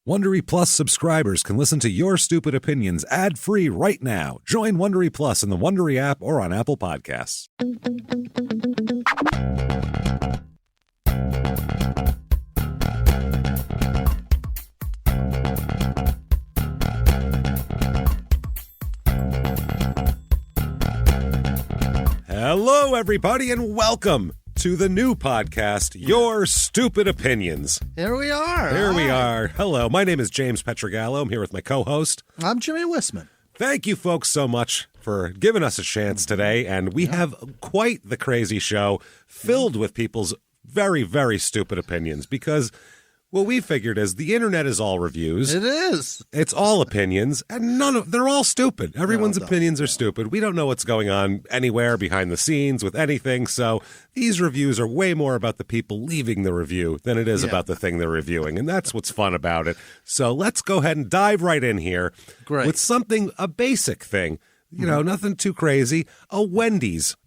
Wondery Plus subscribers can listen to Your Stupid Opinions ad-free right now. Join Wondery Plus in the Wondery app or on Apple Podcasts. Hello, everybody, and welcome to the new podcast, Your Stupid Opinions. Here we are. Here we are. Hello, my name is James Pietragallo. I'm here with my co-host. I'm Jimmie Whisman. Thank you, folks, so much for giving us a chance today, and we have quite the crazy show filled with people's very, very stupid opinions because what we figured is the internet is all reviews. It is. It's all opinions, and they're all stupid. Everyone's opinions are stupid. We don't know what's going on anywhere behind the scenes with anything, so these reviews are way more about the people leaving the review than it is about the thing they're reviewing, and that's what's fun about it. So let's go ahead and dive right in here with something, a basic thing, nothing too crazy, a Wendy's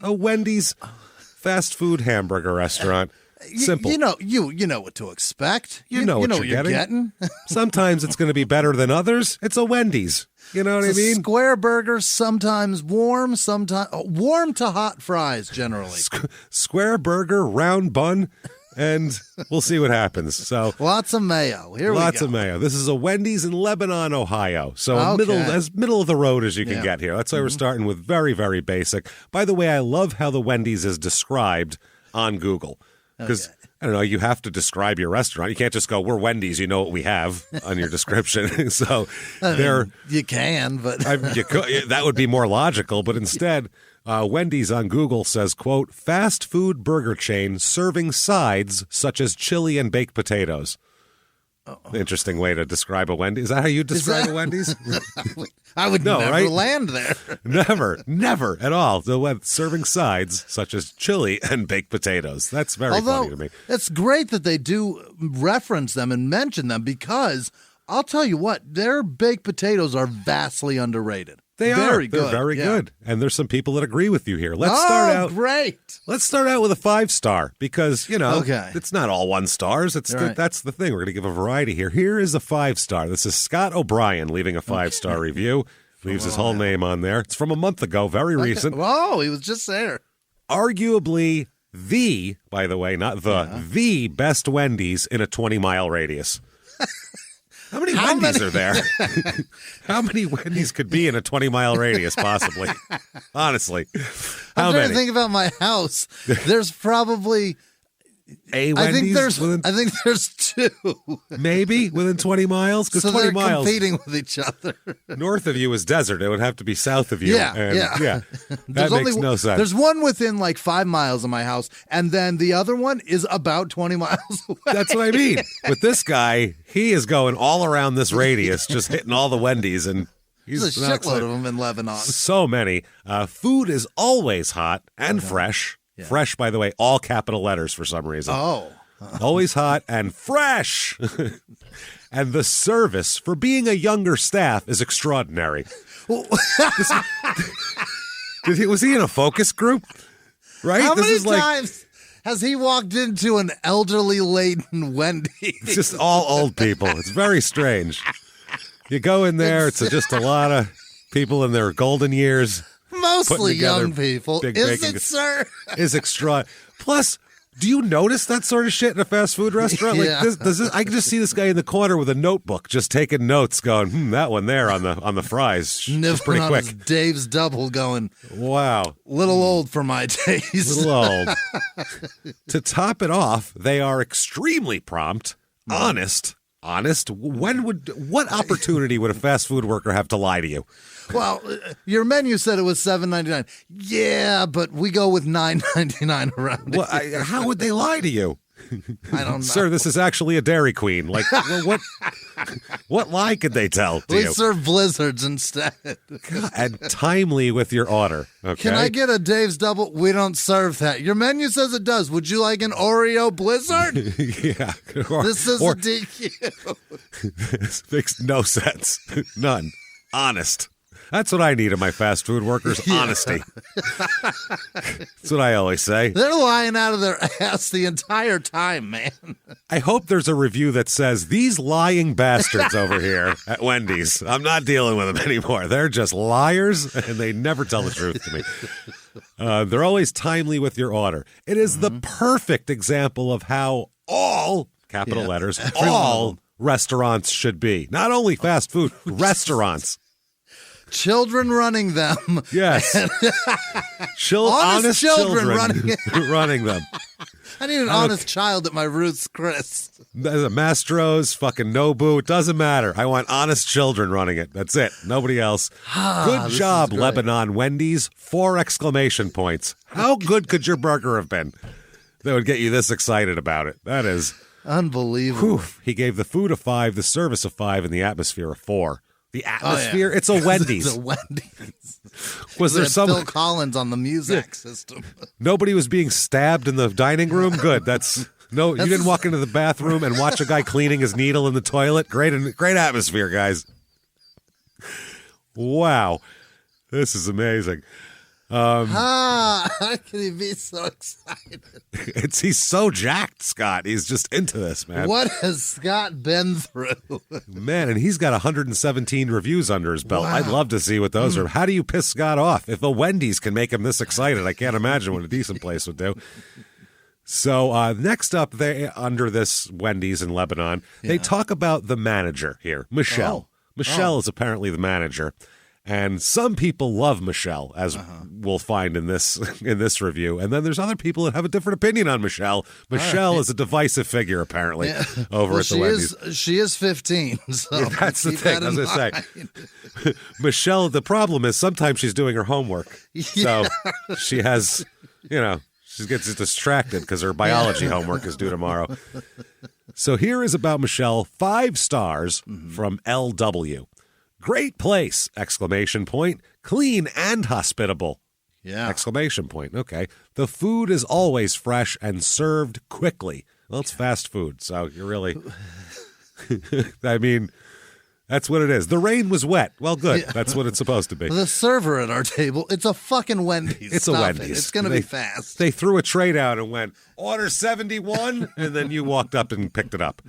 fast food hamburger restaurant. Simple. You know what to expect. You know what you're getting. Sometimes it's going to be better than others. It's a Wendy's. You know what I mean? Square burger, sometimes warm, sometimes warm to hot fries, generally. Square burger, round bun, and we'll see what happens. So lots of mayo. Here we go. Lots of mayo. This is a Wendy's in Lebanon, Ohio. So as middle of the road as you can get here. That's why we're starting with very, very basic. By the way, I love how the Wendy's is described on Google. Because, I don't know, you have to describe your restaurant. You can't just go, we're Wendy's, you know what we have on your description. So you can, but that would be more logical. But instead, Wendy's on Google says, quote, fast food burger chain serving sides such as chili and baked potatoes. Interesting way to describe a Wendy's. Is that how you describe a Wendy's? I would never land there. Never at all. Serving sides such as chili and baked potatoes. That's very funny to me. It's great that they do reference them and mention them because I'll tell you what, their baked potatoes are vastly underrated. They are. They're very good. And there's some people that agree with you here. Let's start out with a 5-star because, it's not all 1 stars. That's the thing. We're going to give a variety here. Here is a 5-star. This is Scott O'Brien leaving a 5-star review. Leaves his whole name on there. It's from a month ago, very recent. Whoa, he was just there. Arguably by the way, not the best Wendy's in a 20-mile radius. How many Wendy's are there? How many Wendy's could be in a 20-mile radius, possibly? Honestly. I'm trying to think about my house. There's probably a Wendy's? I think there's 2. Maybe within 20 miles? Because 20 they're miles. Competing with each other. North of you is desert. It would have to be south of you. Yeah. That makes no sense. There's one within like 5 miles of my house, and then the other one is about 20 miles away. That's what I mean. With this guy, he is going all around this radius, just hitting all the Wendy's, and there's a shitload of them in Lebanon. So many. Food is always hot and fresh. Yeah. Fresh, by the way, all capital letters for some reason. Always hot and fresh. And the service for being a younger staff is extraordinary. Was he in a focus group? Right? How many times has he walked into an elderly laden Wendy's? It's just all old people. It's very strange. You go in there, it's just a lot of people in their golden years. Mostly young people. Is it, sir? Is extra. Plus, do you notice that sort of shit in a fast food restaurant? Like I can just see this guy in the corner with a notebook, just taking notes, going, that one there on the fries. Just pretty quick. On Dave's double, going, wow, little old for my taste. Little old. To top it off, they are extremely prompt, honest. What opportunity would a fast food worker have to lie to you? Well, your menu said it was $7.99. Yeah, but we go with $9.99 around here. How would they lie to you? I don't know. Sir, this is actually a Dairy Queen. Like, well, what lie could they tell to you? We serve Blizzards instead. God, and timely with your order. Okay. Can I get a Dave's Double? We don't serve that. Your menu says it does. Would you like an Oreo Blizzard? Yeah. This is a DQ. This makes no sense. None. Honest. That's what I need in my fast food workers, honesty. That's what I always say. They're lying out of their ass the entire time, man. I hope there's a review that says, these lying bastards over here at Wendy's, I'm not dealing with them anymore. They're just liars, and they never tell the truth to me. They're always timely with your order. It is the perfect example of how all, capital letters, all restaurants should be. Not only fast food, restaurants. Children running them. Yes. Honest children running them. I need an honest child at my Roos, Chris. Mastro's, fucking Nobu, it doesn't matter. I want honest children running it. That's it. Nobody else. Good job, Lebanon Wendy's. 4 exclamation points. How good could your burger have been that would get you this excited about it? That is unbelievable. Whew. He gave the food a 5, the service a 5, and the atmosphere a 4. The atmosphere? It's a Wendy's. It's a Wendy's. Was there some Phil Collins on the music system? Nobody was being stabbed in the dining room? Good. You didn't walk into the bathroom and watch a guy cleaning his needle in the toilet? Great atmosphere, guys. Wow. This is amazing. How can he be so excited? He's so jacked, Scott. He's just into this, man. What has Scott been through? Man, and he's got 117 reviews under his belt. Wow. I'd love to see what those are. How do you piss Scott off? If a Wendy's can make him this excited, I can't imagine what a decent place would do. So next up, under this Wendy's in Lebanon, they talk about the manager here, Michelle. Michelle is apparently the manager. And some people love Michelle, as we'll find in this review. And then there's other people that have a different opinion on Michelle. Michelle is a divisive figure, apparently, over at the Wendy's. She is 15. So that's the thing, as I say. Michelle, the problem is sometimes she's doing her homework. So she has, she gets distracted because her biology homework is due tomorrow. So here is about Michelle, 5 stars from LW. Great place! Exclamation point. Clean and hospitable. Yeah. Exclamation point. Okay. The food is always fresh and served quickly. Well, it's fast food, so you're really... I mean, that's what it is. The rain was wet. Well, good. Yeah. That's what it's supposed to be. The server at our table, it's a fucking Wendy's. It's a Wendy's. It's going to be fast. They threw a tray down and went, order 71, and then you walked up and picked it up.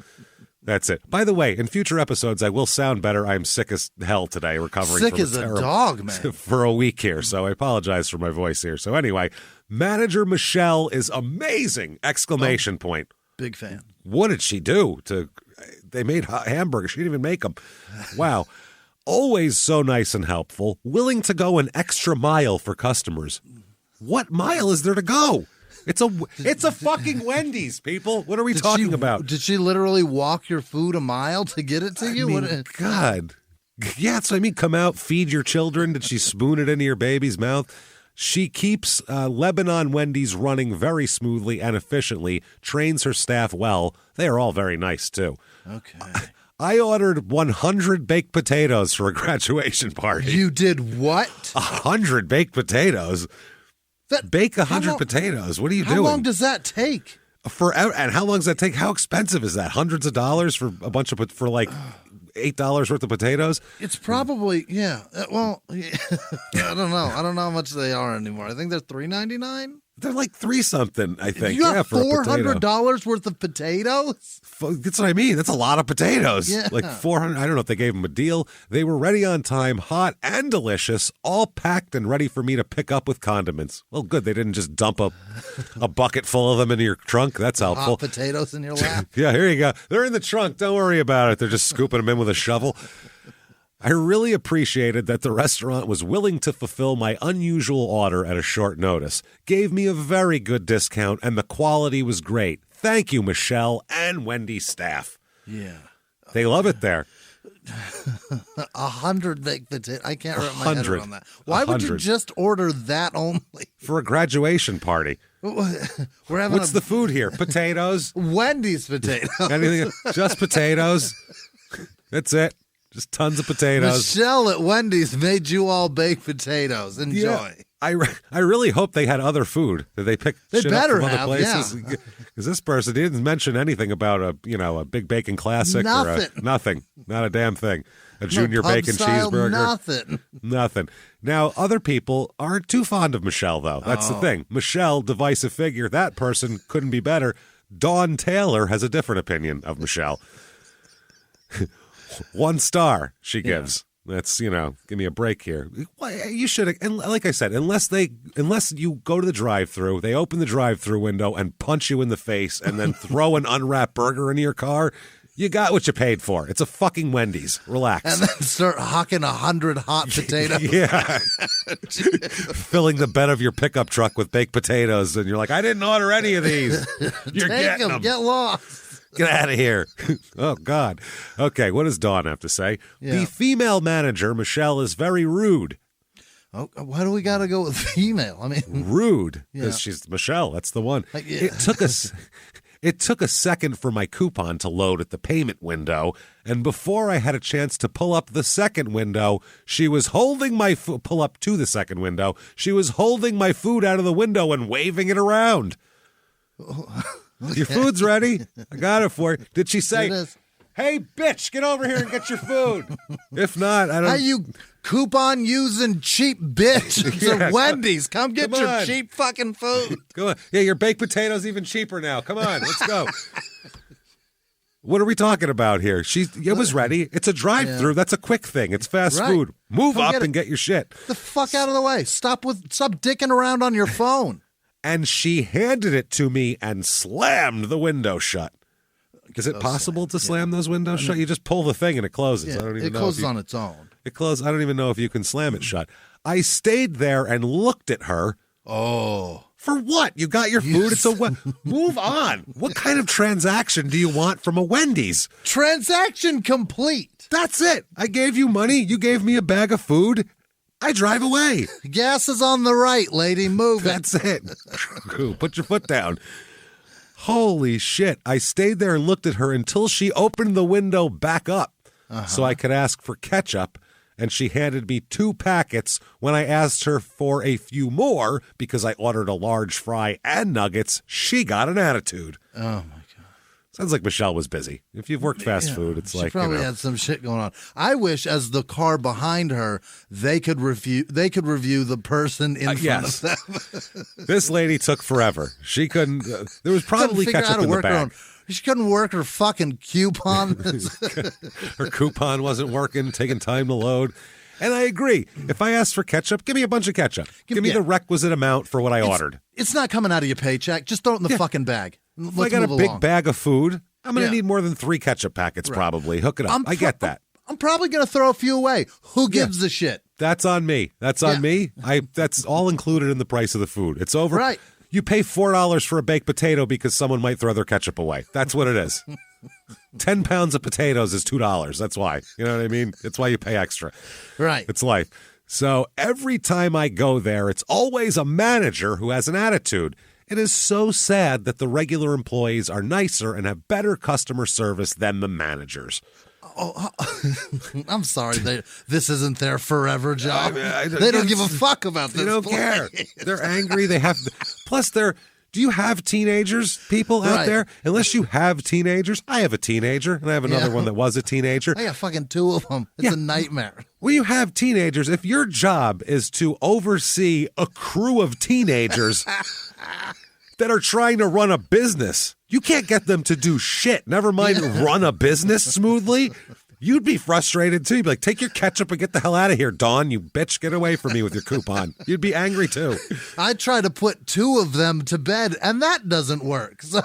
That's it. By the way, in future episodes, I will sound better. I'm sick as hell today, recovering sick from as a dog, man. For a week here, so I apologize for my voice here. So anyway, manager Michelle is amazing! Exclamation point. Big fan. What did she do? They made hamburgers. She didn't even make them. Wow. Always so nice and helpful. Willing to go an extra mile for customers. What mile is there to go? It's a fucking Wendy's, people. What are we talking about? Did she literally walk your food a mile to get it to you? God. Yeah, that's what I mean. Come out, feed your children. Did she spoon it into your baby's mouth? She keeps Lebanon Wendy's running very smoothly and efficiently, trains her staff well. They are all very nice, too. Okay. I ordered 100 baked potatoes for a graduation party. You did what? 100 baked potatoes? Bake 100 potatoes. What are you doing? How long does that take? And how long does that take? How expensive is that? Hundreds of dollars for a bunch of for like $8 worth of potatoes? It's probably Well, I don't know. I don't know how much they are anymore. I think they're $3.99. They're like 3 something. I think. You got for $400 worth of potatoes. That's what I mean. That's a lot of potatoes. Yeah. Like 400. I don't know if they gave them a deal. They were ready on time, hot and delicious, all packed and ready for me to pick up with condiments. Well, good. They didn't just dump a bucket full of them into your trunk. That's helpful. Hot potatoes in your lap. Yeah, here you go. They're in the trunk. Don't worry about it. They're just scooping them in with a shovel. I really appreciated that the restaurant was willing to fulfill my unusual order at a short notice, gave me a very good discount, and the quality was great. Thank you, Michelle and Wendy staff. Yeah. They love it there. 100 baked potatoes. I can't wrap my head around that. Why 100. would you just order that only? For a graduation party. What's the food here? Potatoes? Wendy's potatoes. Anything? Just potatoes? That's it. Just tons of potatoes. Michelle at Wendy's made you all bake potatoes. Enjoy. Yeah. I really hope they had other food. Did they pick They shit better up from have, other places? Because this person didn't mention anything about a Big Bacon Classic. Nothing. Nothing. Not a damn thing. A Junior pub Bacon style, Cheeseburger. Nothing. Nothing. Now, other people aren't too fond of Michelle, though. That's the thing. Michelle, divisive figure. That person couldn't be better. Dawn Taylor has a different opinion of Michelle. 1 star she gives. That's, give me a break here. You should, and like I said, unless you go to the drive-thru, they open the drive-thru window and punch you in the face and then throw an unwrapped burger into your car, you got what you paid for. It's a fucking Wendy's. Relax. And then start hawking 100 hot potatoes. Yeah. Filling the bed of your pickup truck with baked potatoes, and you're like, I didn't order any of these. You're getting them. Get lost. Get out of here. Oh, God. Okay, what does Dawn have to say? Yeah. The female manager, Michelle, is very rude. Oh, why do we got to go with female? I mean, rude, because she's Michelle. That's the one. It took a second for my coupon to load at the payment window, and before I had a chance to pull up the second window, she was holding my pull up to the second window. She was holding my food out of the window and waving it around. Your food's ready. I got it for you. Did she say, hey, bitch, get over here and get your food? If not, I don't... How you coupon using cheap bitch? It's a Wendy's. Come get your cheap fucking food. Come on. Yeah, your baked potato's even cheaper now. Come on, let's go. What are we talking about here? It was ready. It's a drive-through. That's a quick thing. It's fast food. Move up and get your shit. The fuck out of the way. Stop dicking around on your phone. And she handed it to me and slammed the window shut. Is it possible to slam those windows shut? You just pull the thing and it closes. Yeah, I don't even know. It closes on its own. It closes. I don't even know if you can slam it shut. I stayed there and looked at her. Oh. For what? You got your food? It's move on. What kind of transaction do you want from a Wendy's? Transaction complete. That's it. I gave you money. You gave me a bag of food. I drive away. Gas is on the right, lady. Move That's it. Put your foot down. Holy shit. I stayed there and looked at her until she opened the window back up so I could ask for ketchup, and she handed me 2 packets when I asked her for a few more because I ordered a large fry and nuggets. She got an attitude. Oh, my God. Sounds like Michelle was busy. If you've worked fast food, it's she probably had some shit going on. I wish, as the car behind her, they could review the person in front of them. This lady took forever. She couldn't. There was probably ketchup in the bag. She couldn't work her fucking coupon. Her coupon wasn't working, taking time to load. And I agree. If I asked for ketchup, give me a bunch of ketchup. Give me the requisite amount for what I ordered. It's not coming out of your paycheck. Just throw it in the fucking bag. If I got a big bag of food, I'm going to need more than 3 ketchup packets probably. Hook it up. I get that. I'm probably going to throw a few away. Who gives a shit? That's on me. That's on me. That's all included in the price of the food. It's over. Right. You pay $4 for a baked potato because someone might throw their ketchup away. That's what it is. 10 pounds of potatoes is $2. That's why. You know what I mean? It's why you pay extra. Right. It's life. So every time I go there, it's always a manager who has an attitude. It is so sad that the regular employees are nicer and have better customer service than the managers. I'm sorry. This isn't their forever job. They don't give a fuck about this. They don't care. They're angry. Plus, do you have teenagers, people out there? Unless you have teenagers. I have a teenager, and I have another one that was a teenager. I got fucking 2 of them. It's a nightmare. Well, you have teenagers. If your job is to oversee a crew of teenagers that are trying to run a business, you can't get them to do shit. Never mind run a business smoothly. You'd be frustrated, too. You'd be like, take your ketchup and get the hell out of here, Dawn, you bitch. Get away from me with your coupon. You'd be angry, too. I try to put 2 of them to bed, and that doesn't work. So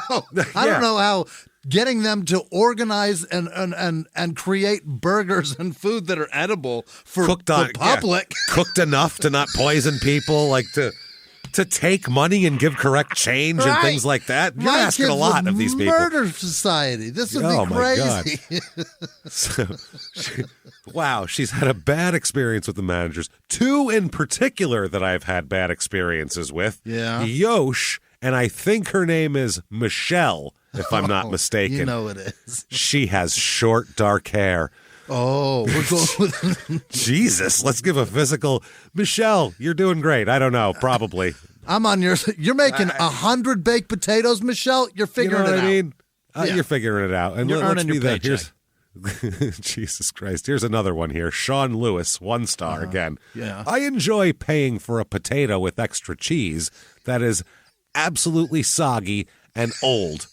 I don't know how getting them to organize and create burgers and food that are edible for the public. Cooked enough to not poison people, like to take money and give correct change and things like that. You're asking a lot of these people. Murder society. This would be crazy. My God. Wow, she's had a bad experience with the managers. 2 in particular that I've had bad experiences with. Yeah. Yosh, and I think her name is Michelle, if I'm not mistaken. You know it is. She has short, dark hair. Oh, we're going with... Jesus, let's give a physical. Michelle, you're doing great. I don't know, probably. I'm on your... You're making 100 baked potatoes, Michelle. You're figuring you know it what out. I mean? You're figuring it out. And you're let's earning be your that. paycheck. Jesus Christ. Here's another one here. Sean Lewis, 1 star again. Yeah. I enjoy paying for a potato with extra cheese that is absolutely soggy and old.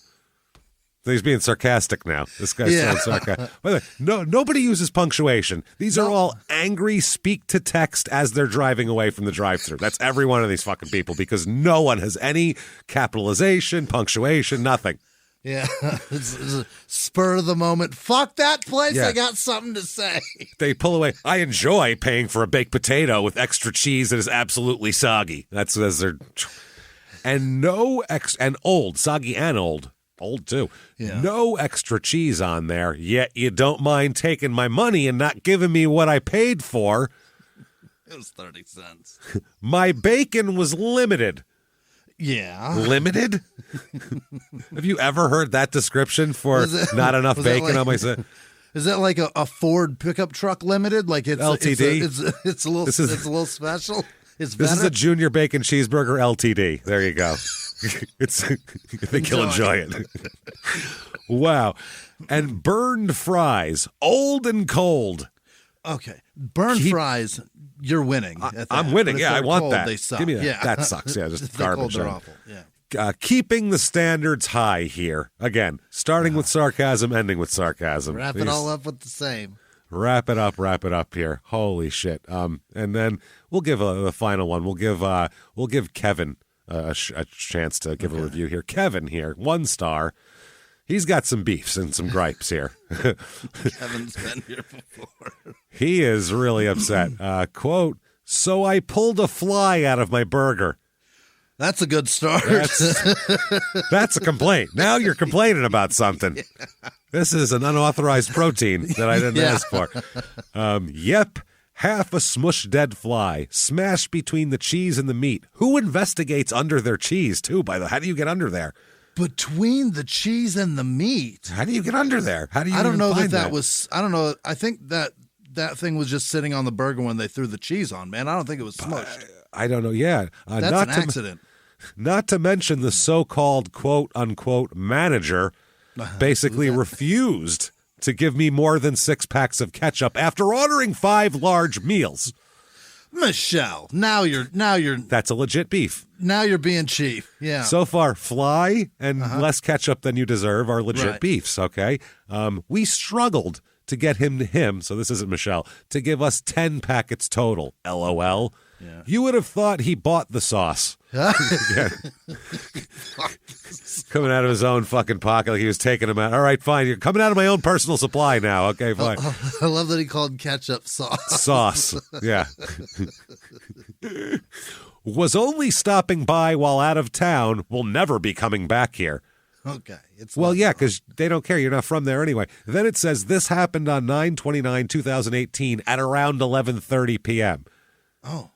He's being sarcastic now. This guy's so sarcastic. By the way, nobody uses punctuation. These are all angry speak to text as they're driving away from the drive-thru. That's every one of these fucking people because no one has any capitalization, punctuation, nothing. Yeah, it's a spur of the moment. Fuck that place. Yeah. I got something to say. They pull away. I enjoy paying for a baked potato with extra cheese that is absolutely soggy. That's as they're, and and old, soggy and old too. Yeah. No extra cheese on there. Yet you don't mind taking my money and not giving me what I paid for. It was 30 cents. My bacon was limited. Yeah. Limited? Have you ever heard that description for not enough bacon on my set? Is that like a Ford pickup truck limited? Like it's LTD? It's a little special. It's better? This is a junior bacon cheeseburger LTD. There you go. I think you'll enjoy it. Wow. And burned fries, old and cold. Okay. Burned fries, you're winning. I'm winning. Yeah, I want cold, that. They suck. Give me that. Yeah. That sucks. Yeah, just garbage. They're awful. Yeah. Keeping the standards high here. Again, starting with sarcasm, ending with sarcasm. Wrap it all up with the same. Wrap it up here. Holy shit. And then we'll give the final one. We'll give Kevin a chance to give a review here. Kevin here, 1 star. He's got some beefs and some gripes here. Kevin's been here before. He is really upset. Quote, so I pulled a fly out of my burger. That's a good start. That's a complaint. Now you're complaining about something. This is an unauthorized protein that I didn't ask for. Yep. Half a smushed dead fly smashed between the cheese and the meat. Who investigates under their cheese, too, by the way? How do you get under there? Between the cheese and the meat. How do you get under there? How do you I don't know find that was, I don't know. I think that thing was just sitting on the burger when they threw the cheese on, man. I don't think it was smushed. I don't know. Yeah. That's an accident. Not to mention the so-called quote-unquote manager basically refused to give me more than 6 packs of ketchup after ordering 5 large meals. Michelle, now you're That's a legit beef. Now you're being cheap. Yeah. So far, fly and less ketchup than you deserve are legit beefs, okay? We struggled to get him, so this isn't Michelle, to give us 10 packets total. LOL. Yeah. You would have thought he bought the sauce. Coming out of his own fucking pocket like he was taking them out. All right, fine. You're coming out of my own personal supply now. Okay, fine. I love that he called ketchup sauce. Sauce. Yeah. Was only stopping by while out of town. Will never be coming back here. Okay. Well, yeah, because they don't care. You're not from there anyway. Then it says this happened on 9/29/2018 at around 11:30 p.m. Oh.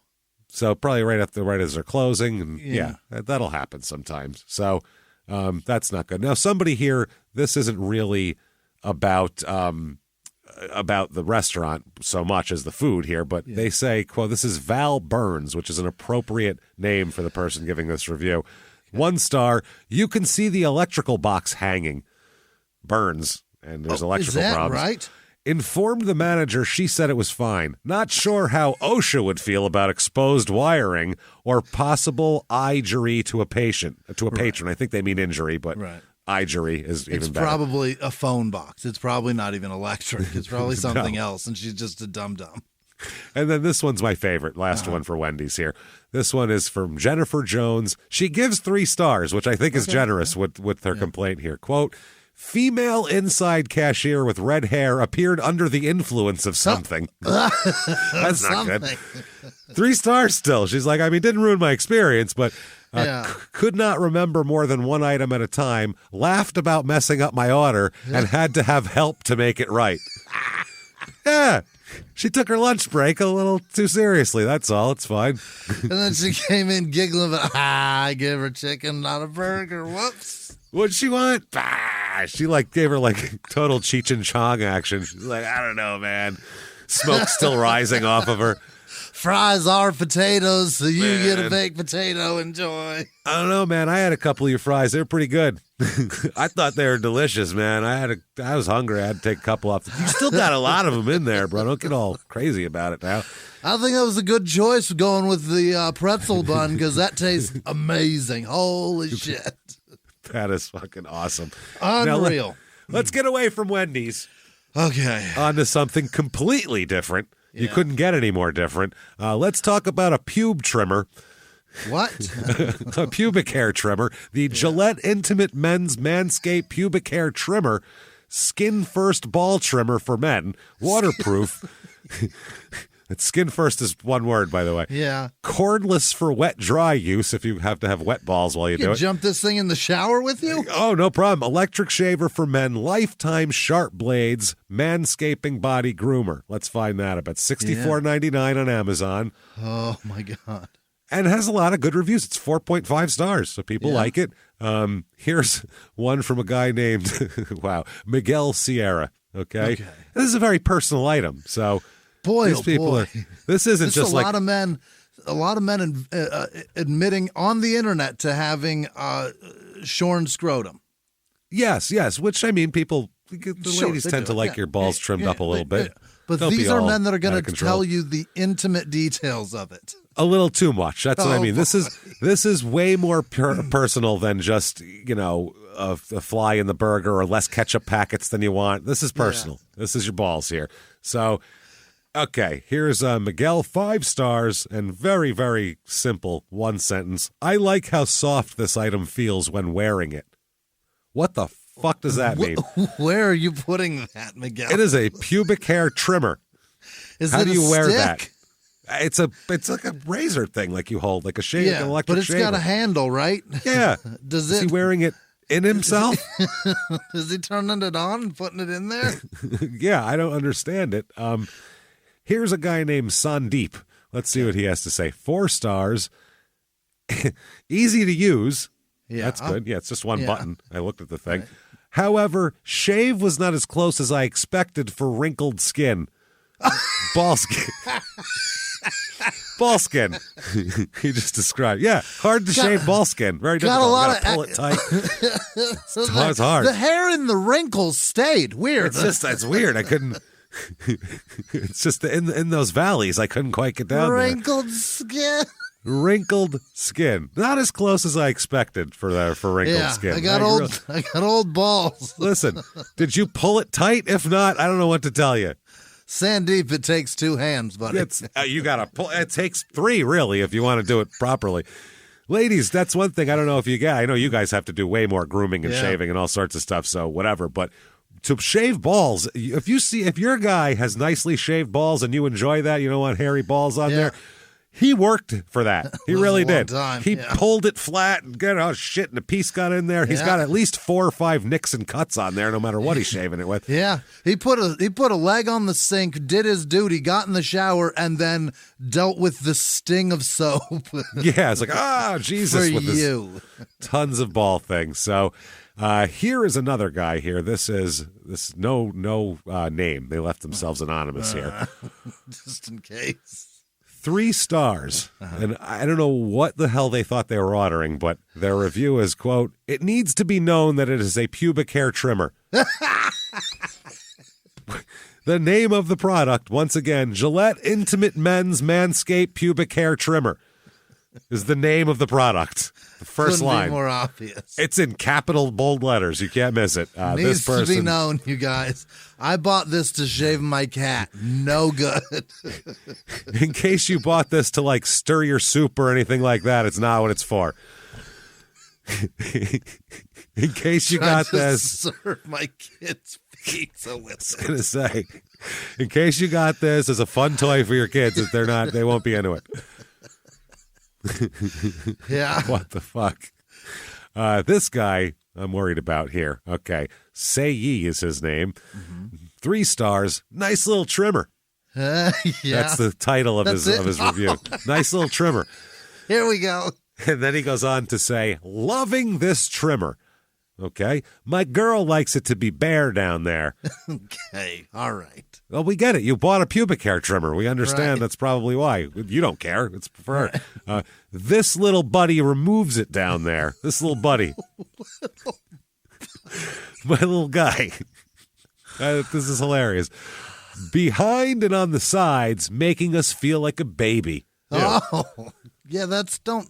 So probably right as they're closing. And yeah, that'll happen sometimes. So that's not good. Now, somebody here, this isn't really about the restaurant so much as the food here, but they say, quote, this is Val Burns, which is an appropriate name for the person giving this review. 1 star, you can see the electrical box hanging. Burns, and there's electrical is that problems. Right? Informed the manager, she said it was fine. Not sure how OSHA would feel about exposed wiring or possible injury to a patron. I think they mean injury, but injury is even better. It's probably a phone box. It's probably not even electric. It's probably something else, and she's just a dum-dum. And then this one's my favorite, last one for Wendy's here. This one is from Jennifer Jones. She gives 3 stars, which I think is generous with her complaint here. Quote, female inside cashier with red hair appeared under the influence of something. That's not good. 3 stars still. She's like, I mean, didn't ruin my experience, but could not remember more than 1 item at a time, laughed about messing up my order, and had to have help to make it right. Yeah. She took her lunch break a little too seriously. That's all. It's fine. And then she came in giggling, but I gave her chicken, not a burger. Whoops. What'd she want? She like gave her like total Cheech and Chong action. She's like, I don't know, man. Smoke still rising off of her. Fries are potatoes, so you get a baked potato. Enjoy. I don't know, man. I had a couple of your fries. They're pretty good. I thought they were delicious, man. I was hungry. I had to take a couple off. You still got a lot of them in there, bro. Don't get all crazy about it now. I think that was a good choice going with the pretzel bun because that tastes amazing. Holy shit. That is fucking awesome. Unreal. Now, let's get away from Wendy's. Okay. On to something completely different. Yeah. You couldn't get any more different. Let's talk about a pube trimmer. What? A pubic hair trimmer. The Gillette Intimate Men's Manscaped Pubic Hair Trimmer. Skin First Ball Trimmer for men. Waterproof. It's skin first is one word, by the way. Yeah. Cordless for wet, dry use if you have to have wet balls while you do it. Jump this thing in the shower with you? Oh, no problem. Electric shaver for men. Lifetime sharp blades. Manscaping body groomer. Let's find that about $64.99 on Amazon. Oh, my God. And it has a lot of good reviews. It's 4.5 stars, so people like it. Here's one from a guy named, Miguel Sierra. Okay. This is a very personal item, so... Boy, these people boy. This isn't just like a lot of men admitting on the internet to having shorn scrotum. Yes, which I mean, people, the ladies tend to like your balls trimmed up a little bit. But these are men that are going to tell you the intimate details of it. A little too much. That's what I mean. This is way more personal than just a fly in the burger or less ketchup packets than you want. This is personal. Yeah. This is your balls here. So. Okay, here's Miguel, 5 stars, and very, very simple, one sentence. I like how soft this item feels when wearing it. What the fuck does that mean? Where are you putting that, Miguel? It is a pubic hair trimmer. How do you wear that? It's like a razor thing, like you hold, like a shave, an electric but it's shaver. got a handle, right? Yeah. Is he wearing it in himself? Is he turning it on and putting it in there? Yeah, I don't understand it. Here's a guy named Sandeep. Let's see what he has to say. 4 stars. Easy to use. Yeah. That's good. Yeah, it's just one button. I looked at the thing. Right. However, shave was not as close as I expected for wrinkled skin. Ball skin. Ball skin. He just described. Yeah, hard to shave ball skin. Very difficult. Got a lot pull it tight. It's hard. The hair and the wrinkles stayed. Weird. It's weird. I couldn't. It's just in those valleys I couldn't quite get down wrinkled skin. Wrinkled skin. Not as close as I expected for wrinkled skin. I got old balls. Listen, did you pull it tight? If not, I don't know what to tell you. Sandeep, it takes 2 hands, buddy. You gotta pull. It takes 3 really if you want to do it properly. Ladies, that's one thing I don't know if you get. I know you guys have to do way more grooming and shaving and all sorts of stuff, so whatever, but to shave balls, if your guy has nicely shaved balls and you enjoy that, you don't want hairy balls on there, he worked for that. He really did. He pulled it flat and and a piece got in there. He's got at least 4 or 5 nicks and cuts on there, no matter what he's shaving it with. Yeah, he put a leg on the sink, did his duty, got in the shower, and then dealt with the sting of soap. Yeah, it's like Jesus for with this tons of ball things. So. Here is another guy here. This is no name. They left themselves anonymous here. Just in case. 3 stars. And I don't know what the hell they thought they were ordering, but their review is, quote, "It needs to be known that it is a pubic hair trimmer." The name of the product, once again, Gillette Intimate Men's Manscaped Pubic Hair Trimmer, is the name of the product. The first Couldn't line. Be more obvious. It's in capital bold letters. You can't miss it. Needs to be known, you guys. I bought this to shave my cat. No good. In case you bought this to like stir your soup or anything like that, it's not what it's for. In case you got this, serve my kids pizza with it. I was gonna say, in case you got this as a fun toy for your kids, if they're not, they won't be into it. Yeah. What the fuck? This guy I'm worried about here. Okay. Say Ye is his name. 3 stars. Nice little trimmer. Yeah. That's the title of his review. Nice little trimmer. Here we go. And then he goes on to say, loving this trimmer. Okay. My girl likes it to be bare down there. Okay. All right. Well, we get it. You bought a pubic hair trimmer. We understand Right. that's probably why. You don't care. It's for her. This little buddy removes it down there. This little buddy. My little guy. This is hilarious. Behind and on the sides, making us feel like a baby. Ew. Oh, yeah, don't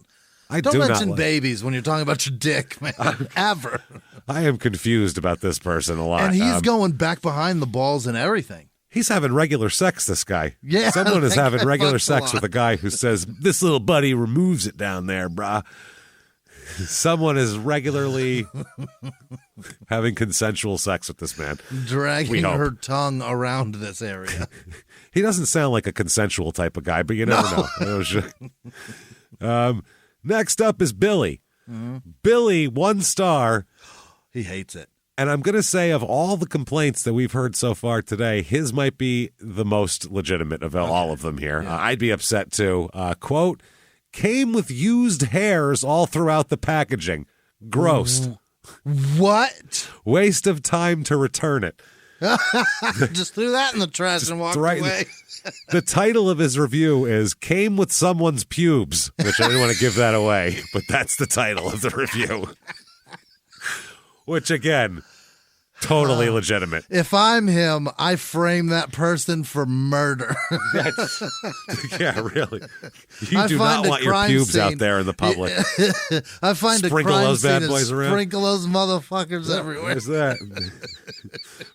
do not mention like- babies when you're talking about your dick, man, ever. I am confused about this person a lot. And he's going back behind the balls and everything. He's having regular sex, this guy. Yeah, Someone is that having guy regular fucks a sex lot. with a guy who says, this little buddy removes it down there, brah. Someone is regularly having consensual sex with this man. We Dragging hope. her tongue around this area. He doesn't sound like a consensual type of guy, but you never know. Next up is Billy. Billy, 1 star. He hates it. And I'm going to say, of all the complaints that we've heard so far today, his might be the most legitimate of all of them here. Yeah. I'd be upset too. Quote, came with used hairs all throughout the packaging. Gross. What? Waste of time to return it. Just threw that in the trash and walked right in away. The title of his review is Came with Someone's Pubes, which I didn't want to give that away, but that's the title of the review. Which, again, totally legitimate. If I'm him, I frame that person for murder. Yeah, really. You I do find not a want your crime pubes out scene. there in the public. I find Sprinkle a crime those bad scene boys and around. sprinkle those motherfuckers everywhere. There's that.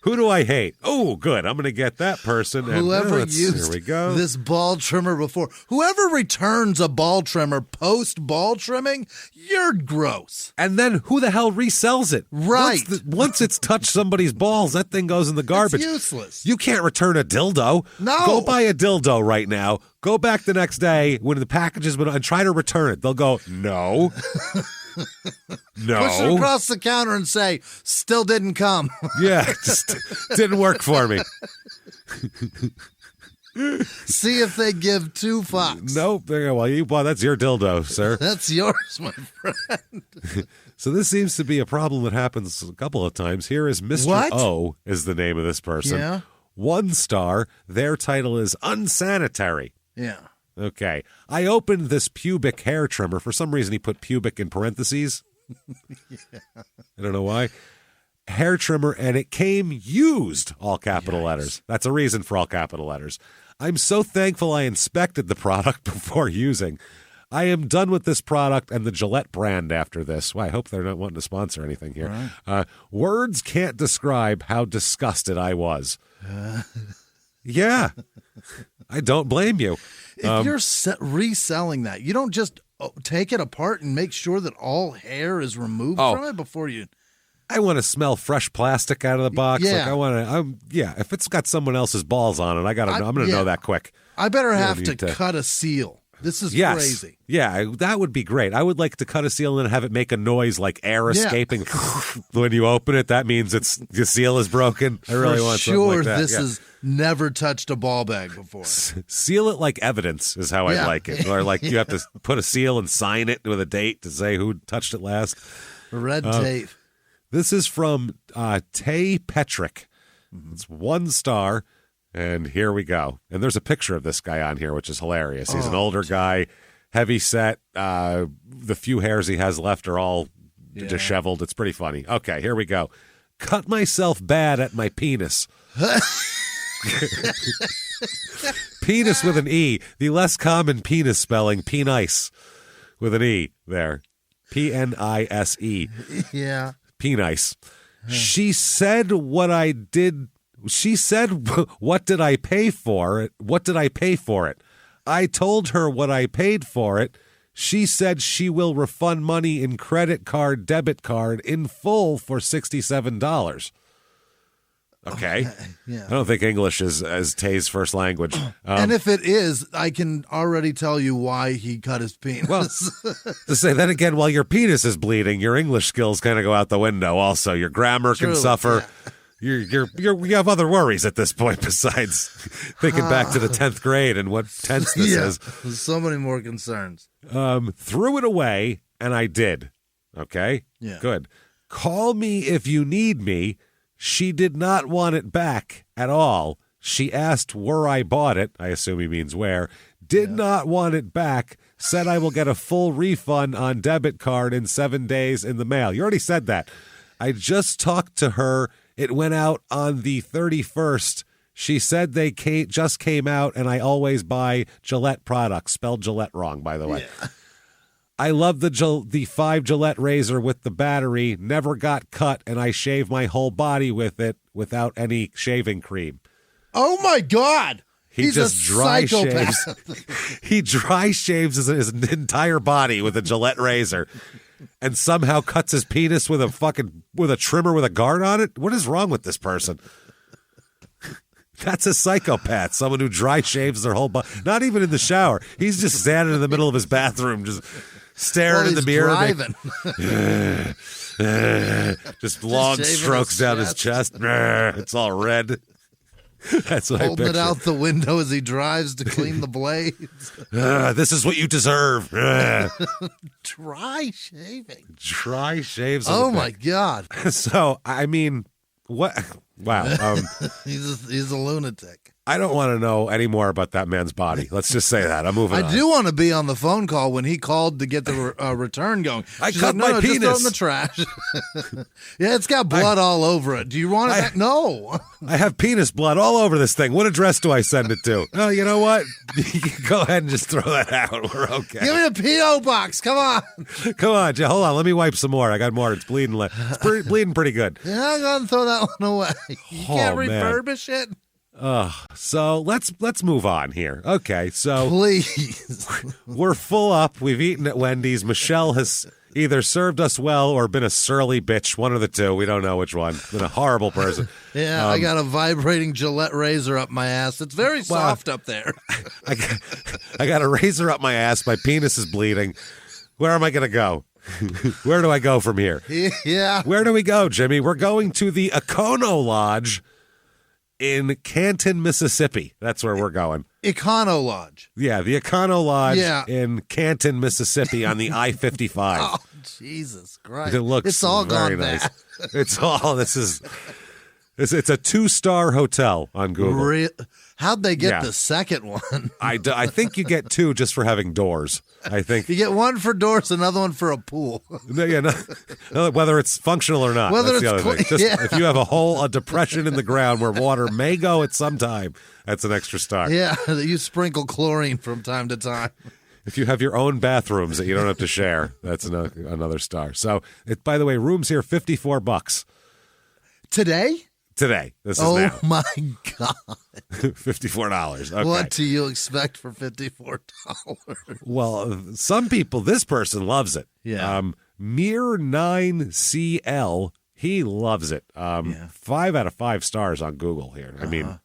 Who do I hate? Oh, good. I'm going to get that person. And, Whoever here used we go. this ball trimmer before, whoever returns a ball trimmer post ball trimming, you're gross. And then who the hell resells it? Right. Once it's touched somebody's balls, that thing goes in the garbage. It's useless. You can't return a dildo. No. Go buy a dildo right now. Go back the next day when the package has been and try to return it. They'll go, no. No. Push it across the counter and say, still didn't come. Yeah, just didn't work for me. See if they give 2 fucks. Nope. There you go. Well, that's your dildo, sir. That's yours, my friend. So this seems to be a problem that happens a couple of times. Here is Mr. What? O is the name of this person. Yeah. 1 star. Their title is Unsanitary. Yeah. Okay. I opened this pubic hair trimmer. For some reason, he put pubic in parentheses. I don't know why. Hair trimmer, and it came used, all capital letters. That's a reason for all capital letters. I'm so thankful I inspected the product before using. I am done with this product and the Gillette brand after this. Well, I hope they're not wanting to sponsor anything here. Right. Words can't describe how disgusted I was. Yeah. I don't blame you. If you're reselling that, you don't just take it apart and make sure that all hair is removed from it before you. I want to smell fresh plastic out of the box. Yeah. Like I want to. If it's got someone else's balls on it, I'm going to know that quick. I better have need to to- cut a seal. This is Yes. crazy. Yeah, that would be great. I would like to cut a seal and then have it make a noise like air escaping. When you open it, that means the seal is broken. I really want something sure like that. this Yeah. has never touched a ball bag before. Seal it like evidence is how I Yeah. like it. Or like you have to put a seal and sign it with a date to say who touched it last. Red tape. This is from Tay Petrick. It's 1 star, and here we go. And there's a picture of this guy on here, which is hilarious. He's an older guy, heavy set. The few hairs he has left are all disheveled. It's pretty funny. Okay, here we go. Cut myself bad at my penis. Penis with an E. The less common penis spelling, penis with an E there. P-N-I-S-E. Yeah. Penis. She said what I did. She said, what did I pay for it? What did I pay for it? I told her what I paid for it. She said she will refund money in credit card, debit card in full for $67. Okay. Yeah. I don't think English is Tay's first language. And if it is, I can already tell you why he cut his penis. Well, to say that again, while your penis is bleeding, your English skills kind of go out the window. Also, your grammar can True, suffer. yeah. You have other worries at this point besides thinking back to the 10th grade and what tense this is. There's so many more concerns. Threw it away, and I did. Okay? Yeah. Good. Call me if you need me. She did not want it back at all. She asked where I bought it. I assume he means where. Did not want it back. Said I will get a full refund on debit card in 7 days in the mail. You already said that. I just talked to her. It went out on the 31st. She said they just came out, and I always buy Gillette products. Spelled Gillette wrong, by the way. Yeah. I love the 5 Gillette razor with the battery. Never got cut, and I shave my whole body with it without any shaving cream. Oh, my God. He's just dry shaves. He dry shaves his entire body with a Gillette razor and somehow cuts his penis with a trimmer with a guard on it. What is wrong with this person? That's a psychopath, someone who dry shaves their whole body. Not even in the shower. He's just standing in the middle of his bathroom, just staring in the mirror. Just long strokes down his chest. It's all red. That's what holding it out the window as he drives to clean the blades. This is what you deserve. Dry shaving. Dry shaves. Oh, my God. So, I mean, what? Wow. He's a lunatic. I don't want to know any more about that man's body. Let's just say that. I'm moving on. I do want to be on the phone call when he called to get the return going. She's cut my penis. Just throw it in the trash. Yeah, it's got blood all over it. Do you want it back? No. I have penis blood all over this thing. What address do I send it to? No, you know what? Go ahead and just throw that out. We're okay. Give me a P.O. box. Come on. Come on. Hold on. Let me wipe some more. I got more. It's bleeding. It's bleeding pretty good. Yeah, I'm going to throw that one away. You can't refurbish it. So let's move on here. Okay, so please, we're full up. We've eaten at Wendy's. Michelle has either served us well or been a surly bitch. One of the two. We don't know which one. Been a horrible person. Yeah, I got a vibrating Gillette razor up my ass. It's very soft up there. I got a razor up my ass. My penis is bleeding. Where am I going to go? Where do I go from here? Yeah. Where do we go, Jimmy? We're going to the Econo Lodge in Canton, Mississippi. That's where we're going. Econo Lodge. Yeah, the Econo Lodge in Canton, Mississippi on the I-55. Oh, Jesus Christ. It looks it's all very gone nice. bad. It's a 2-star hotel on Google. How'd they get the second one? I think you get 2 just for having doors. I think you get one for doors, another one for a pool. No, whether it's functional or not. Whether that's the other thing. If you have a depression in the ground where water may go at some time, that's an extra star. Yeah, you sprinkle chlorine from time to time. If you have your own bathrooms that you don't have to share, that's another star. So, by the way, rooms here $54 today. This is now. Oh, my God. $54. Okay. What do you expect for $54? Well, some people, this person loves it. Yeah. Mir9CL, he loves it. 5 out of 5 stars on Google here. I mean,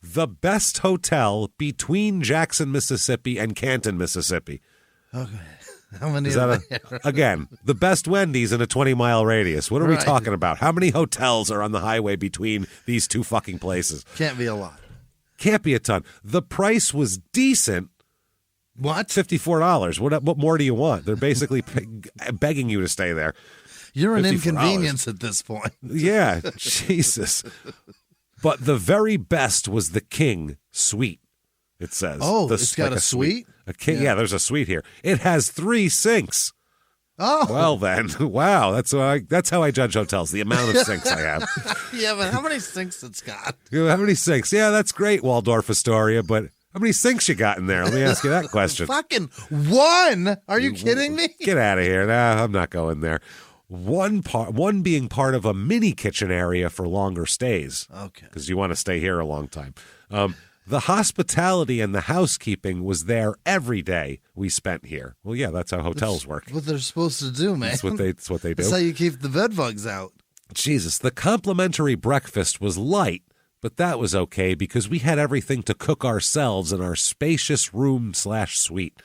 the best hotel between Jackson, Mississippi and Canton, Mississippi. Okay. How many is that? Again, the best Wendy's in a 20-mile radius. What are we talking about? How many hotels are on the highway between these two fucking places? Can't be a lot. Can't be a ton. The price was decent. What? $54. What more do you want? They're basically begging you to stay there. You're an inconvenience at this point. Yeah, Jesus. But the very best was the King Suite. It says. Oh, it's got a suite? Yeah, there's a suite here. It has 3 sinks. Oh. Well, then. Wow. That's how I judge hotels, the amount of sinks I have. Yeah, but how many sinks it's got? How many sinks? Yeah, that's great, Waldorf Astoria, but how many sinks you got in there? Let me ask you that question. Fucking 1. Are you kidding me? Get out of here. Nah, I'm not going there. One being part of a mini kitchen area for longer stays. Okay. Because you want to stay here a long time. The hospitality and the housekeeping was there every day we spent here. Well, yeah, that's how hotels work. What they're supposed to do, man. That's what they do. That's how you keep the bed bugs out. Jesus, the complimentary breakfast was light, but that was okay because we had everything to cook ourselves in our spacious room/suite.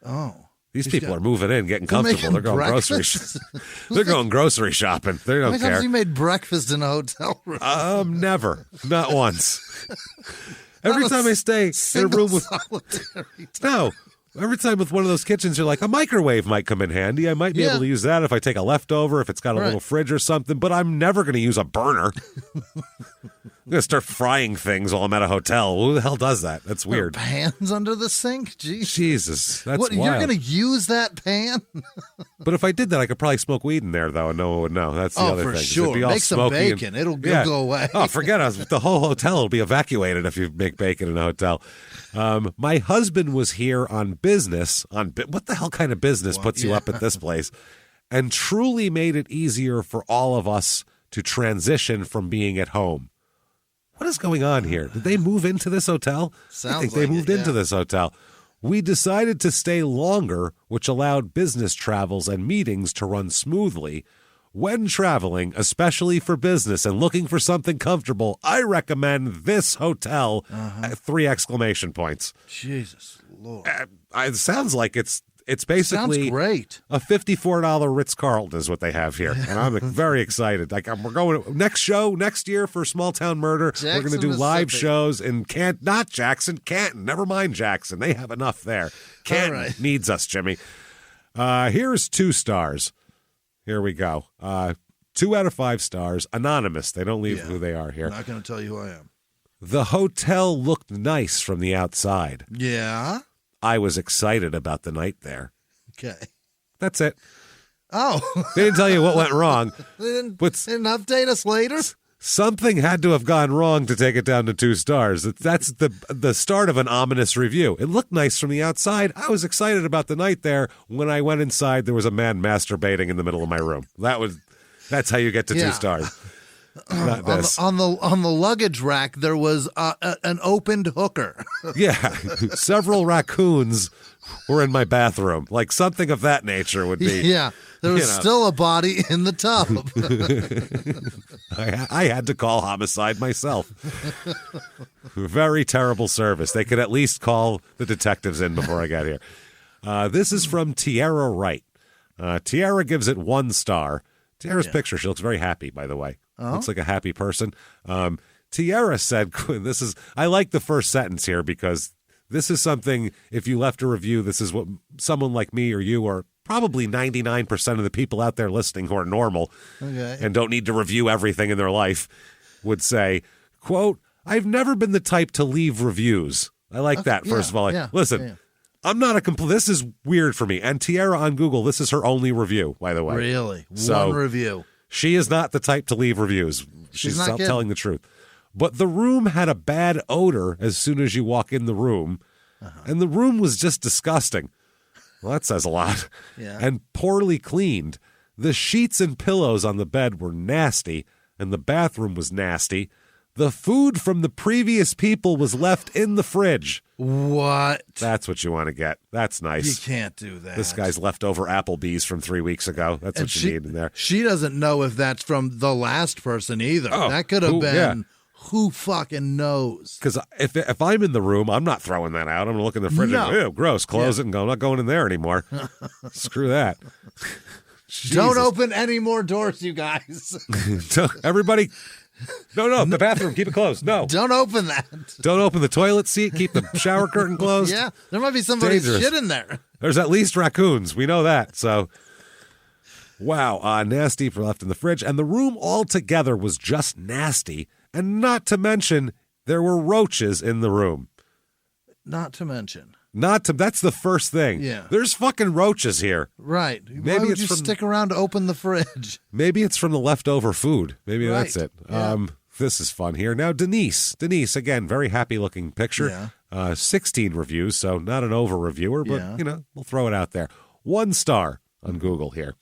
Oh. These people are moving in, getting comfortable. They're going grocery shopping. They're going grocery shopping. They don't care. How many times have you made breakfast in a hotel room? Never. Not once. Every time I stay in a room with... No. Every time with one of those kitchens, you're like, a microwave might come in handy. I might be able to use that if I take a leftover, if it's got a little fridge or something, but I'm never going to use a burner. I'm going to start frying things while I'm at a hotel. Who the hell does that? That's weird. Pans under the sink? Jeez. Jesus, that's wild. You're going to use that pan? But if I did that, I could probably smoke weed in there, though, and no one would know. That's the other thing. For sure. Make some bacon. It'll go away. Oh, forget it. The whole hotel will be evacuated if you make bacon in a hotel. My husband was here on business. What the hell kind of business puts you up at this place? And truly made it easier for all of us to transition from being at home. What is going on here? Did they move into this hotel? I think they moved into this hotel. We decided to stay longer, which allowed business travels and meetings to run smoothly. When traveling, especially for business and looking for something comfortable, I recommend this hotel. 3 exclamation points. Jesus Lord. It sounds like it's basically sounds great. A $54 Ritz-Carlton is what they have here, and I'm very excited. Like we're going next year for Small Town Murder. Jackson, we're going to do live shows in not Jackson, Canton. Never mind Jackson; they have enough there. Canton needs us, Jimmy. Here's 2 stars. Here we go. 2 out of 5 stars. Anonymous. They don't leave who they are here. I'm not going to tell you who I am. The hotel looked nice from the outside. Yeah. I was excited about the night there. Okay. That's it. Oh. They didn't tell you what went wrong. They didn't update us later? Something had to have gone wrong to take it down to 2 stars. That's the start of an ominous review. It looked nice from the outside. I was excited about the night there. When I went inside, there was a man masturbating in the middle of my room. That's how you get to 2 stars. Not this. On the luggage rack, there was an opened hooker. Yeah, several raccoons were in my bathroom. Like something of that nature would be. Yeah, there was still a body in the tub. I had to call homicide myself. Very terrible service. They could at least call the detectives in before I got here. This is from Tiara Wright. Tiara gives it 1 star. Tiara's picture, she looks very happy, by the way. Looks like a happy person. Tiara said, I like the first sentence here because this is something, if you left a review, this is what someone like me or you or probably 99% of the people out there listening who are normal and don't need to review everything in their life would say, quote, I've never been the type to leave reviews. I like that, first of all. Listen, I'm not this is weird for me. And Tiara on Google, this is her only review, by the way. Really? One review. She is not the type to leave reviews. She's not telling the truth. But the room had a bad odor as soon as you walk in the room. And the room was just disgusting. Well, that says a lot. Yeah. And poorly cleaned. The sheets and pillows on the bed were nasty, and the bathroom was nasty. The food from the previous people was left in the fridge. What? That's what you want to get. That's nice. You can't do that. This guy's leftover Applebee's from 3 weeks ago. That's what you need in there. She doesn't know if that's from the last person either. That could have been... Yeah. Who fucking knows? Because if I'm in the room, I'm not throwing that out. I'm going to look in the fridge and go, ew, gross, close it and go, I'm not going in there anymore. Screw that. Don't open any more doors, you guys. Everybody... No, the bathroom, keep it closed. No. Don't open that. Don't open the toilet seat, keep the shower curtain closed. Yeah, there might be somebody's shit in there. There's at least raccoons. We know that. So, wow, nasty for left in the fridge. And the room altogether was just nasty. And not to mention, there were roaches in the room. Not to mention. That's the first thing. Yeah. There's fucking roaches here. Right. Maybe Why would you stick around to open the fridge? Maybe it's from the leftover food. Maybe that's it. Yeah. This is fun here. Now, Denise, again, very happy looking picture. Yeah. 16 reviews, so not an over reviewer, but, we'll throw it out there. 1 star on Google here.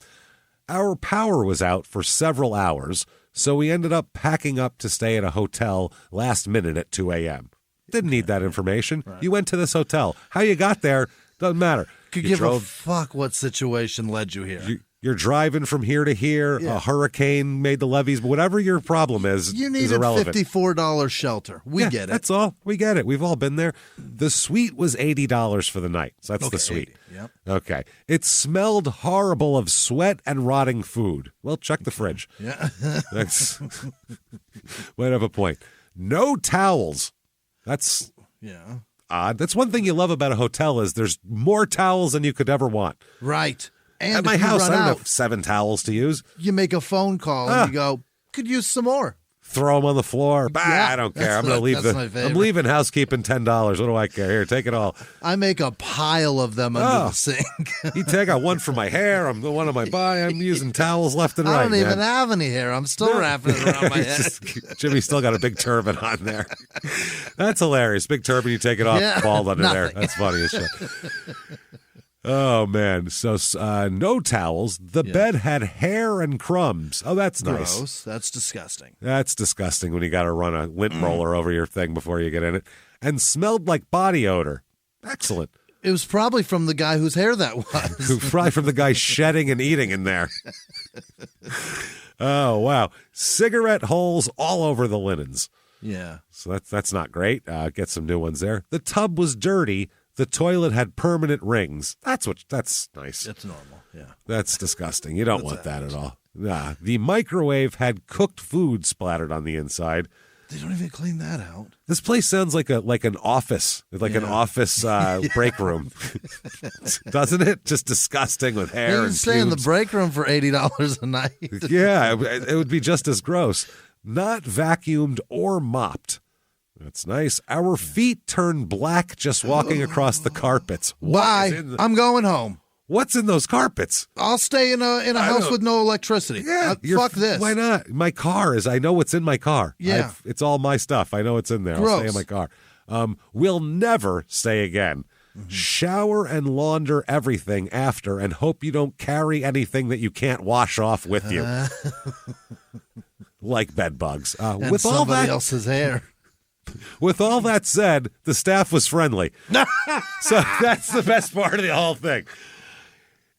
Our power was out for several hours, so we ended up packing up to stay at a hotel last minute at 2 a.m. Didn't need that information. Right. You went to this hotel. How you got there doesn't matter. Could give a fuck what situation led you here. You're driving from here to here. Yeah. A hurricane made the levees. But whatever your problem is, you needed $54 shelter. We get it. That's all. We get it. We've all been there. The suite was $80 for the night. So that's the suite. 80. Yep. Okay. It smelled horrible of sweat and rotting food. Well, check the fridge. Yeah. That's might have a point. No towels. odd. That's one thing you love about a hotel is there's more towels than you could ever want. Right. And at my house, I don't have 7 towels to use. You make a phone call and you go, could use some more. Throw them on the floor. Bah, I don't care. I'm going to leave I'm leaving housekeeping $10. What do I care? Here, take it all. I make a pile of them under the sink. I got one for my hair. I'm the one on my body. I'm using towels left and right. I don't even have any hair. I'm still wrapping it around my head. Jimmy's still got a big turban on there. That's hilarious. Big turban, you take it off, bald under there. That's funny as shit. Oh, man. So no towels. The bed had hair and crumbs. Oh, that's nice. Gross. That's disgusting. That's disgusting when you got to run a lint roller over your thing before you get in it. And smelled like body odor. Excellent. It was probably from the guy whose hair that was. Probably from the guy shedding and eating in there. Oh, wow. Cigarette holes all over the linens. Yeah. So that's not great. Get some new ones there. The tub was dirty. The toilet had permanent rings. That's nice. It's normal, yeah. That's disgusting. You don't want that at all. Nah. The microwave had cooked food splattered on the inside. They don't even clean that out. This place sounds like an office, an office break room, doesn't it? Just disgusting with hair. You and stay in the break room for $80 a night. Yeah, it would be just as gross. Not vacuumed or mopped. That's nice. Our feet turn black just walking across the carpets. Why? I'm going home. What's in those carpets? I'll stay in a house with no electricity. Yeah, fuck this. Why not? My car I know what's in my car. Yeah. It's all my stuff. I know it's in there. Gross. I'll stay in my car. We'll never stay again. Mm-hmm. Shower and launder everything after and hope you don't carry anything that you can't wash off with you. Like bed bugs. And with all that else's hair. With all that said, the staff was friendly. So that's the best part of the whole thing.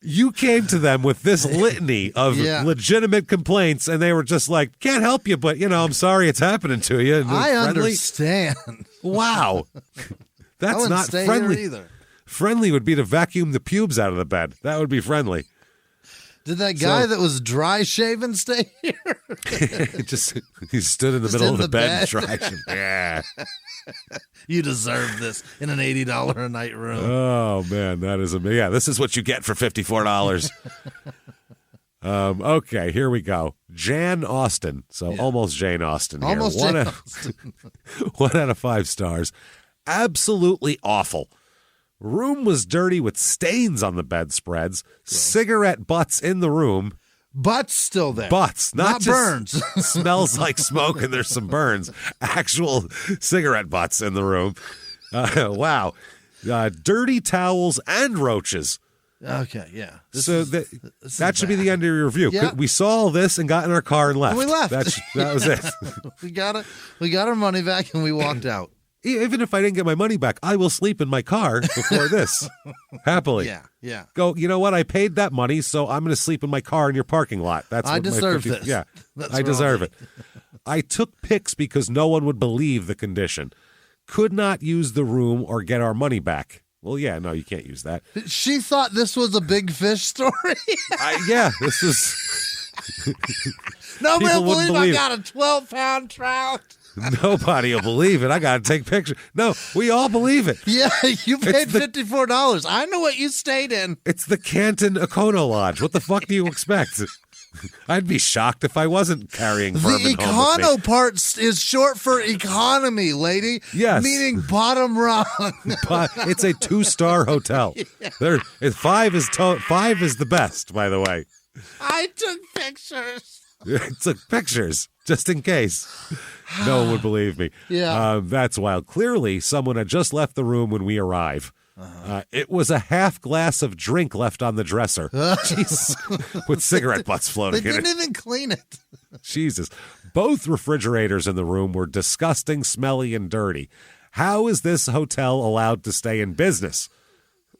You came to them with this litany of legitimate complaints, and they were just like, can't help you, but, I'm sorry it's happening to you. And I understand. Wow. That's not friendly. Either. Friendly would be to vacuum the pubes out of the bed. That would be friendly. Did that guy that was dry shaven stay here? He stood in the middle of the bed. Yeah. You deserve this in an $80 a night room. Oh, man, that is amazing. Yeah, this is what you get for $54. Okay, here we go. Jan Austen. So almost Jane Austen here. Almost Jane Austen. 1 out of 5 stars. Absolutely awful. Room was dirty with stains on the bedspreads. Cigarette butts in the room. Butts still there. Butts, not just burns. Smells like smoke and there's some burns. Actual cigarette butts in the room. Wow. Dirty towels and roaches. Okay, yeah. That should be the end of your review. Yeah. We saw all this and got in our car and left. And we left. That was it. We got our money back and we walked out. Even if I didn't get my money back, I will sleep in my car before this. Happily. Yeah. Go, you know what? I paid that money, so I'm going to sleep in my car in your parking lot. I deserve this. Yeah, That's I deserve it. I took pics because no one would believe the condition. Could not use the room or get our money back. Well, yeah, no, you can't use that. She thought this was a big fish story. This is... Nobody will believe I got a 12-pound trout. Nobody will believe it. I got to take pictures. No, we all believe it. Yeah, you paid $54. I know what you stayed in. It's the Canton Econo Lodge. What the fuck do you expect? I'd be shocked if I wasn't carrying bourbon The econo part is short for economy, lady. Yes. Meaning bottom rung. But it's a 2-star hotel. Yeah. 5 is the best, by the way. I took pictures. Took pictures, just in case. No one would believe me. Yeah. That's wild. Clearly, someone had just left the room when we arrive. It was a half glass of drink left on the dresser. Jesus. With cigarette butts floating in it. They didn't even clean it. Jesus. Both refrigerators in the room were disgusting, smelly, and dirty. How is this hotel allowed to stay in business?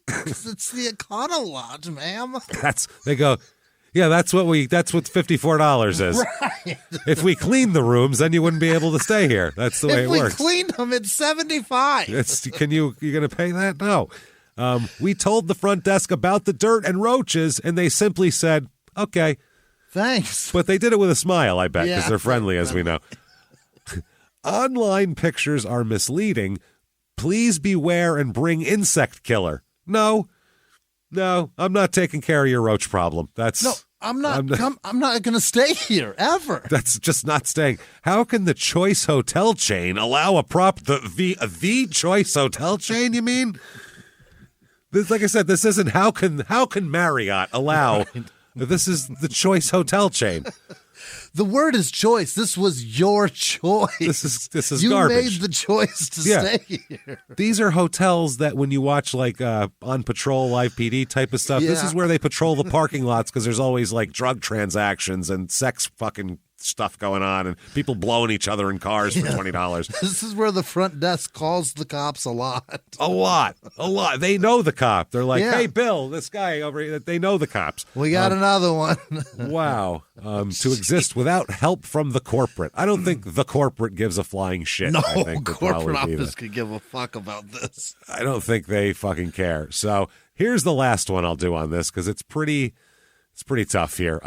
It's the Econo Lodge, ma'am. They go... Yeah, that's what $54 is. Right. If we cleaned the rooms, then you wouldn't be able to stay here. That's the way it works. If we cleaned them, it's $75. You going to pay that? No. We told the front desk about the dirt and roaches, and they simply said, okay. Thanks. But they did it with a smile, I bet, because they're friendly, as we know. Online pictures are misleading. Please beware and bring insect killer. No, I'm not taking care of your roach problem. No, I'm not going to stay here ever. That's just not staying. How can the Choice Hotel chain allow the Choice Hotel chain? You mean? This, like I said, this isn't how can Marriott allow? Right. This is the Choice Hotel chain. The word is choice. This was your choice. This is you garbage. You made the choice to stay here. These are hotels that when you watch like On Patrol, Live PD type of stuff, this is where they patrol the parking lots because there's always like drug transactions and sex fucking stuff going on and people blowing each other in cars for $20. This is where the front desk calls the cops a lot. A lot. They know the cop. They're like, hey, Bill, this guy over here. They know the cops. We got another one. Wow. To exist without help from the corporate. I don't think the corporate gives a flying shit. No, I think corporate office could give a fuck about this. I don't think they fucking care. So here's the last one I'll do on this because it's pretty tough here.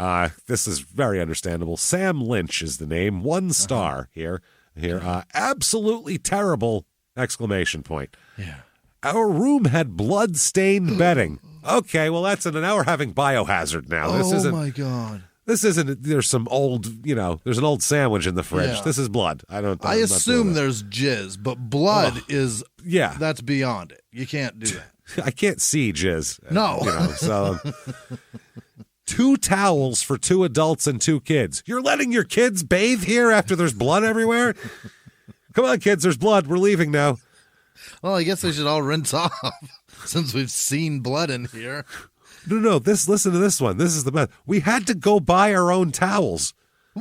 This is very understandable. Sam Lynch is the name. 1 star here. Absolutely terrible! ! Yeah. Our room had blood-stained bedding. Okay, well now we're having biohazard now. Oh my God. This isn't. There's some old. There's an old sandwich in the fridge. Yeah. This is blood. I assume there's jizz, but blood is. Yeah. That's beyond it. You can't do that. I can't see jizz. No. So. 2 towels for 2 adults and 2 kids. You're letting your kids bathe here after there's blood everywhere? Come on, kids, there's blood. We're leaving now. Well, I guess they should all rinse off since we've seen blood in here. No, listen to this one. This is the best. We had to go buy our own towels.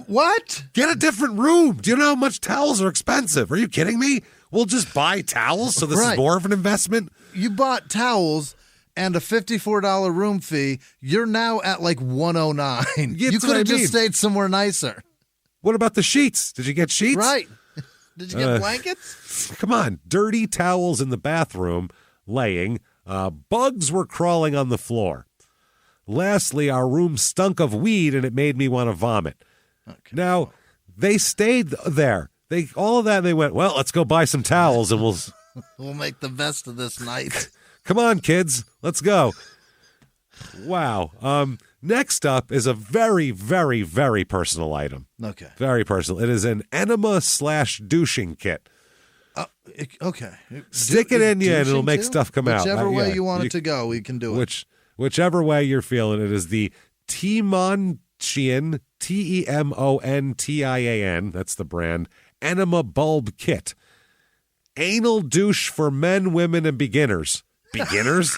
What? Get a different room. Do you know how much towels are expensive? Are you kidding me? We'll just buy towels, so this is more of an investment? You bought towels and a $54 room fee, you're now at like $109. You could have just stayed somewhere nicer. What about the sheets? Did you get sheets? Right. Did you get blankets? Come on. Dirty towels in the bathroom, laying. Bugs were crawling on the floor. Lastly, our room stunk of weed and it made me want to vomit. Okay. Now, they stayed there. All of that, they went, well, let's go buy some towels and we'll make the best of this night. Come on, kids. Let's go. Wow. Next up is a very, very, very personal item. Okay. Very personal. It is an enema/douching kit. Okay. Stick it in you and it'll make stuff come out. Whichever way you want it to go, we can do it. Whichever way you're feeling. It is the Temontian, Temontian, that's the brand, Enema Bulb Kit. Anal douche for men, women, and beginners. Beginners?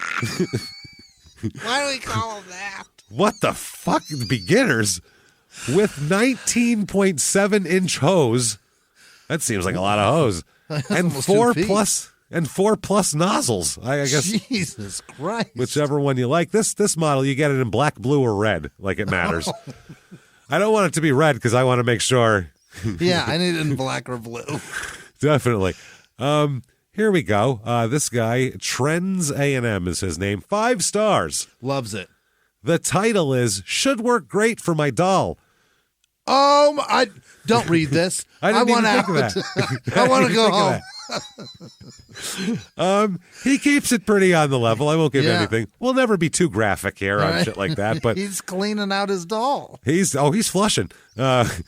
Why do we call them that? What the fuck? Beginners? With 19.7-inch hose. That seems like a lot of hose. And 4 plus nozzles. I guess. Jesus Christ. Whichever one you like. This model, you get it in black, blue, or red, like it matters. I don't want it to be red because I want to make sure. Yeah, I need it in black or blue. Definitely. Here we go. This guy, Trends A&M is his name. 5 stars. Loves it. The title is, should work great for my doll. I don't read this. I want out. I want to go home. He keeps it pretty on the level. I won't give anything. We'll never be too graphic here on shit like that. But he's cleaning out his doll. He's flushing. The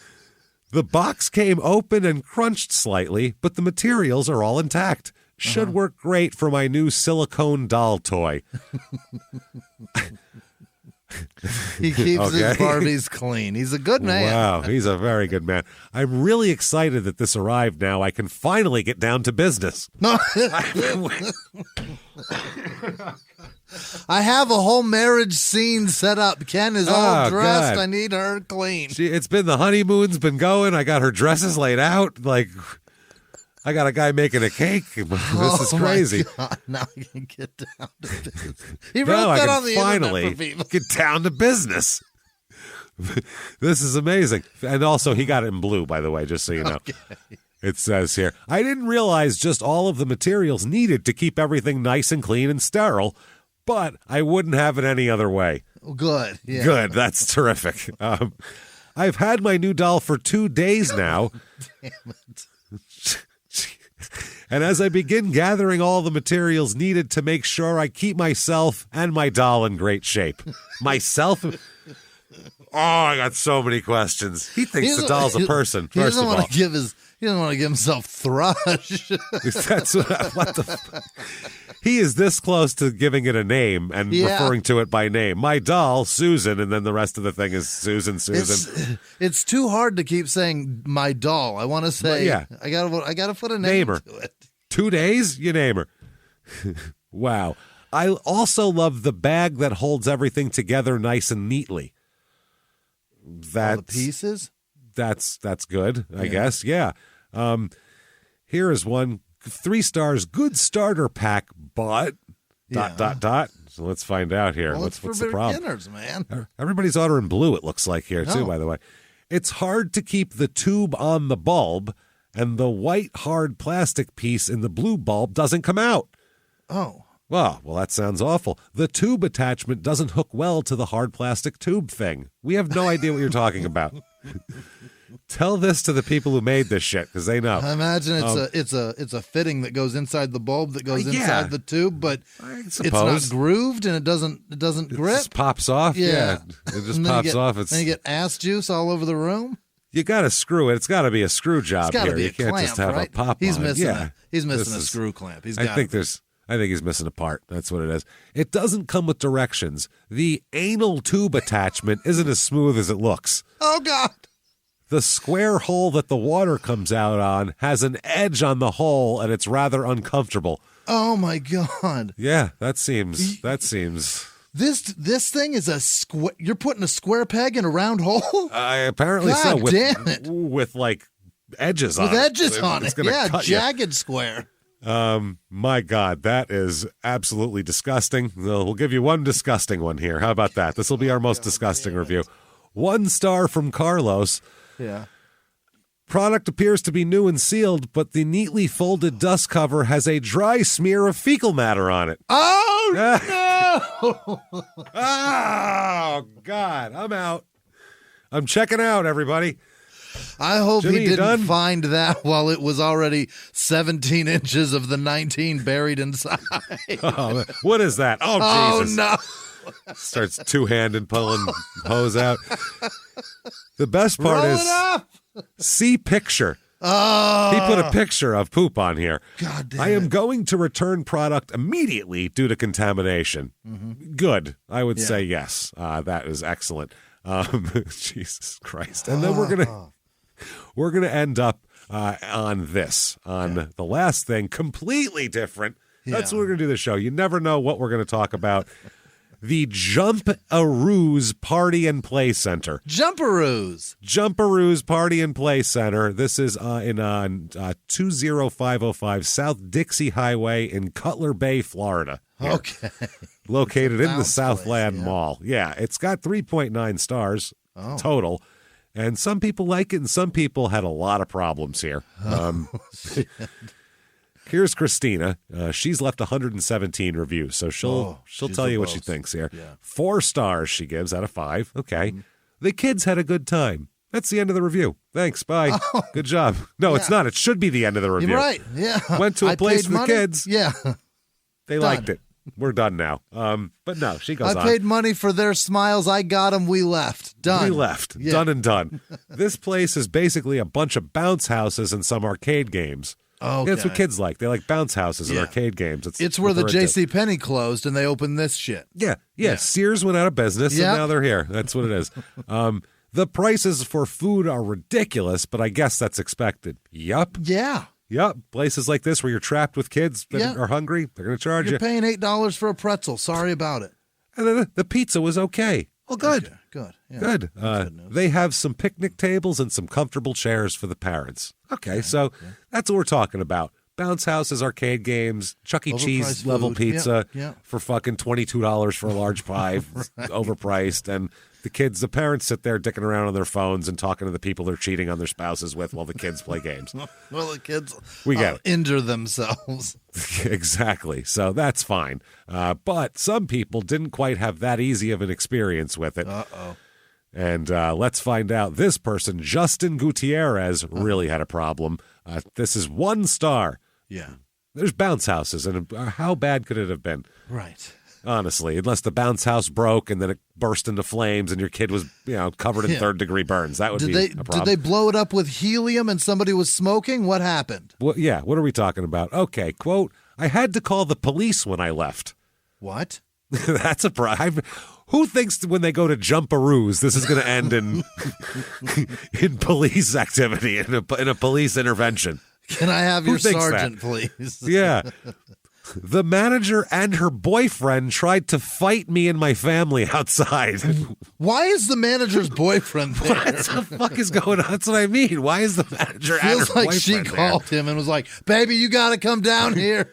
box came open and crunched slightly, but the materials are all intact. Should work great for my new silicone doll toy. He keeps his Barbies clean. He's a good man. Wow, he's a very good man. I'm really excited that this arrived now. I can finally get down to business. No. I have a whole marriage scene set up. Ken is all dressed. God. I need her clean. It's been the honeymoon's been going. I got her dresses laid out. Like, I got a guy making a cake. This is crazy. Now I can get down to business. He wrote that on the internet for people. Get down to business. This is amazing. And also, he got it in blue, by the way, just so you know. Okay. It says here, I didn't realize just all of the materials needed to keep everything nice and clean and sterile, but I wouldn't have it any other way. Good. Yeah. Good. That's terrific. I've had my new doll for 2 days now. Damn it. And as I begin gathering all the materials needed to make sure I keep myself and my doll in great shape. Myself? Oh, I got so many questions. He thinks the doll's a person, He first doesn't of all. he doesn't want to give himself thrush. That's what the fuck? He is this close to giving it a name and referring to it by name. My doll, Susan, and then the rest of the thing is Susan. It's too hard to keep saying my doll. I want to say, I gotta put a name to it. 2 days, you name her. Wow. I also love the bag that holds everything together nice and neatly. All the pieces? That's good, I guess. Yeah. Here is one. 3 stars, good starter pack, but ... So let's find out here. Well, what's for the problem? Beginners, man. Everybody's ordering blue, it looks like here, too, by the way. It's hard to keep the tube on the bulb, and the white hard plastic piece in the blue bulb doesn't come out. Oh. Well, that sounds awful. The tube attachment doesn't hook well to the hard plastic tube thing. We have no idea what you're talking about. Tell this to the people who made this shit, because they know. I imagine it's a fitting that goes inside the bulb that goes inside the tube, but it's not grooved and it doesn't grip. It just pops off. Yeah. It just pops off. And you get ass juice all over the room. You got to screw it. It's got to be a screw job here. You can't clamp, just have a pop He's on. missing he's missing a screw clamp. I think he's missing a part. That's what it is. It doesn't come with directions. The anal tube attachment isn't as smooth as it looks. Oh, God. The square hole that the water comes out on has an edge on the hole, and it's rather uncomfortable. Oh, my God. Yeah, that seems... This thing is a square... You're putting a square peg in a round hole? Apparently God so. Damn it. With, like, edges on it. With edges on it. Yeah, jagged square. My God, that is absolutely disgusting. We'll give you one disgusting one here. How about that? This will be our most disgusting review. 1 star from Carlos. Yeah. Product appears to be new and sealed, but the neatly folded dust cover has a dry smear of fecal matter on it. Oh, no! Oh, God, I'm out. I'm checking out, everybody. I hope Jimmie, he didn't find that while it was already 17 inches of the 19 buried inside. Oh, what is that? Oh, Jesus. Oh, no. Starts two-handed pulling hose out. The best part is see picture. Oh. He put a picture of poop on here. God damn I am going to return product immediately due to contamination. Mm-hmm. Good. I would say yes. That is excellent. Jesus Christ. And then we're gonna end up on the last thing, completely different. That's what we're gonna do the show. You never know what we're gonna talk about. The A Roos Party and Play Center. A Roos Party and Play Center. This is in 20505 South Dixie Highway in Cutler Bay, Florida. Here. Okay. Located in the Southland Mall. Yeah, it's got 3.9 stars total. And some people like it, and some people had a lot of problems here. Here's Christina. She's left 117 reviews, so she'll tell you what she thinks here. Yeah. 4 stars she gives out of 5. Okay. Mm-hmm. The kids had a good time. That's the end of the review. Thanks. Bye. Oh. Good job. No, it's not. It should be the end of the review. You're right. Yeah. Went to a place for the kids. Yeah. They liked it. We're done now. But no, she goes on. I paid money for their smiles. I got them. We left. Done. We left. Yeah. Done and done. This place is basically a bunch of bounce houses and some arcade games. Okay. That's what kids like. They like bounce houses and arcade games. It's where the JCPenney closed and they opened this shit. Yeah. Sears went out of business and now they're here. That's what it is. The prices for food are ridiculous, but I guess that's expected. Yup. Yeah. Yep. Places like this where you're trapped with kids that are hungry, they're going to charge you. You're paying $8 for a pretzel. Sorry about it. And then the pizza was okay. Well, good. Okay. Good. Yeah. Good. They have some picnic tables and some comfortable chairs for the parents. Okay, so that's what we're talking about. Bounce houses, arcade games, Chuck E. Cheese level pizza for fucking $22 for a large pie, overpriced. And the parents sit there dicking around on their phones and talking to the people they're cheating on their spouses with while the kids play games. Well, the kids injure themselves. Exactly. So that's fine. But some people didn't quite have that easy of an experience with it. Uh-oh. And let's find out. This person, Justin Gutierrez, really had a problem. This is 1 star. Yeah. There's bounce houses, and how bad could it have been? Right. Honestly, unless the bounce house broke and then it burst into flames and your kid was, covered in third-degree burns. That would be a problem. Did they blow it up with helium and somebody was smoking? What happened? Well, yeah, what are we talking about? Okay, quote, I had to call the police when I left. What? That's a problem. Who thinks when they go to jump a ruse, this is going to end in in police activity, in a police intervention? Can I have your sergeant, please? Yeah. The manager and her boyfriend tried to fight me and my family outside. Why is the manager's boyfriend there? What the fuck is going on? That's what I mean. Why is the manager and her Feels like boyfriend she called him and was like, baby, you got to come down here.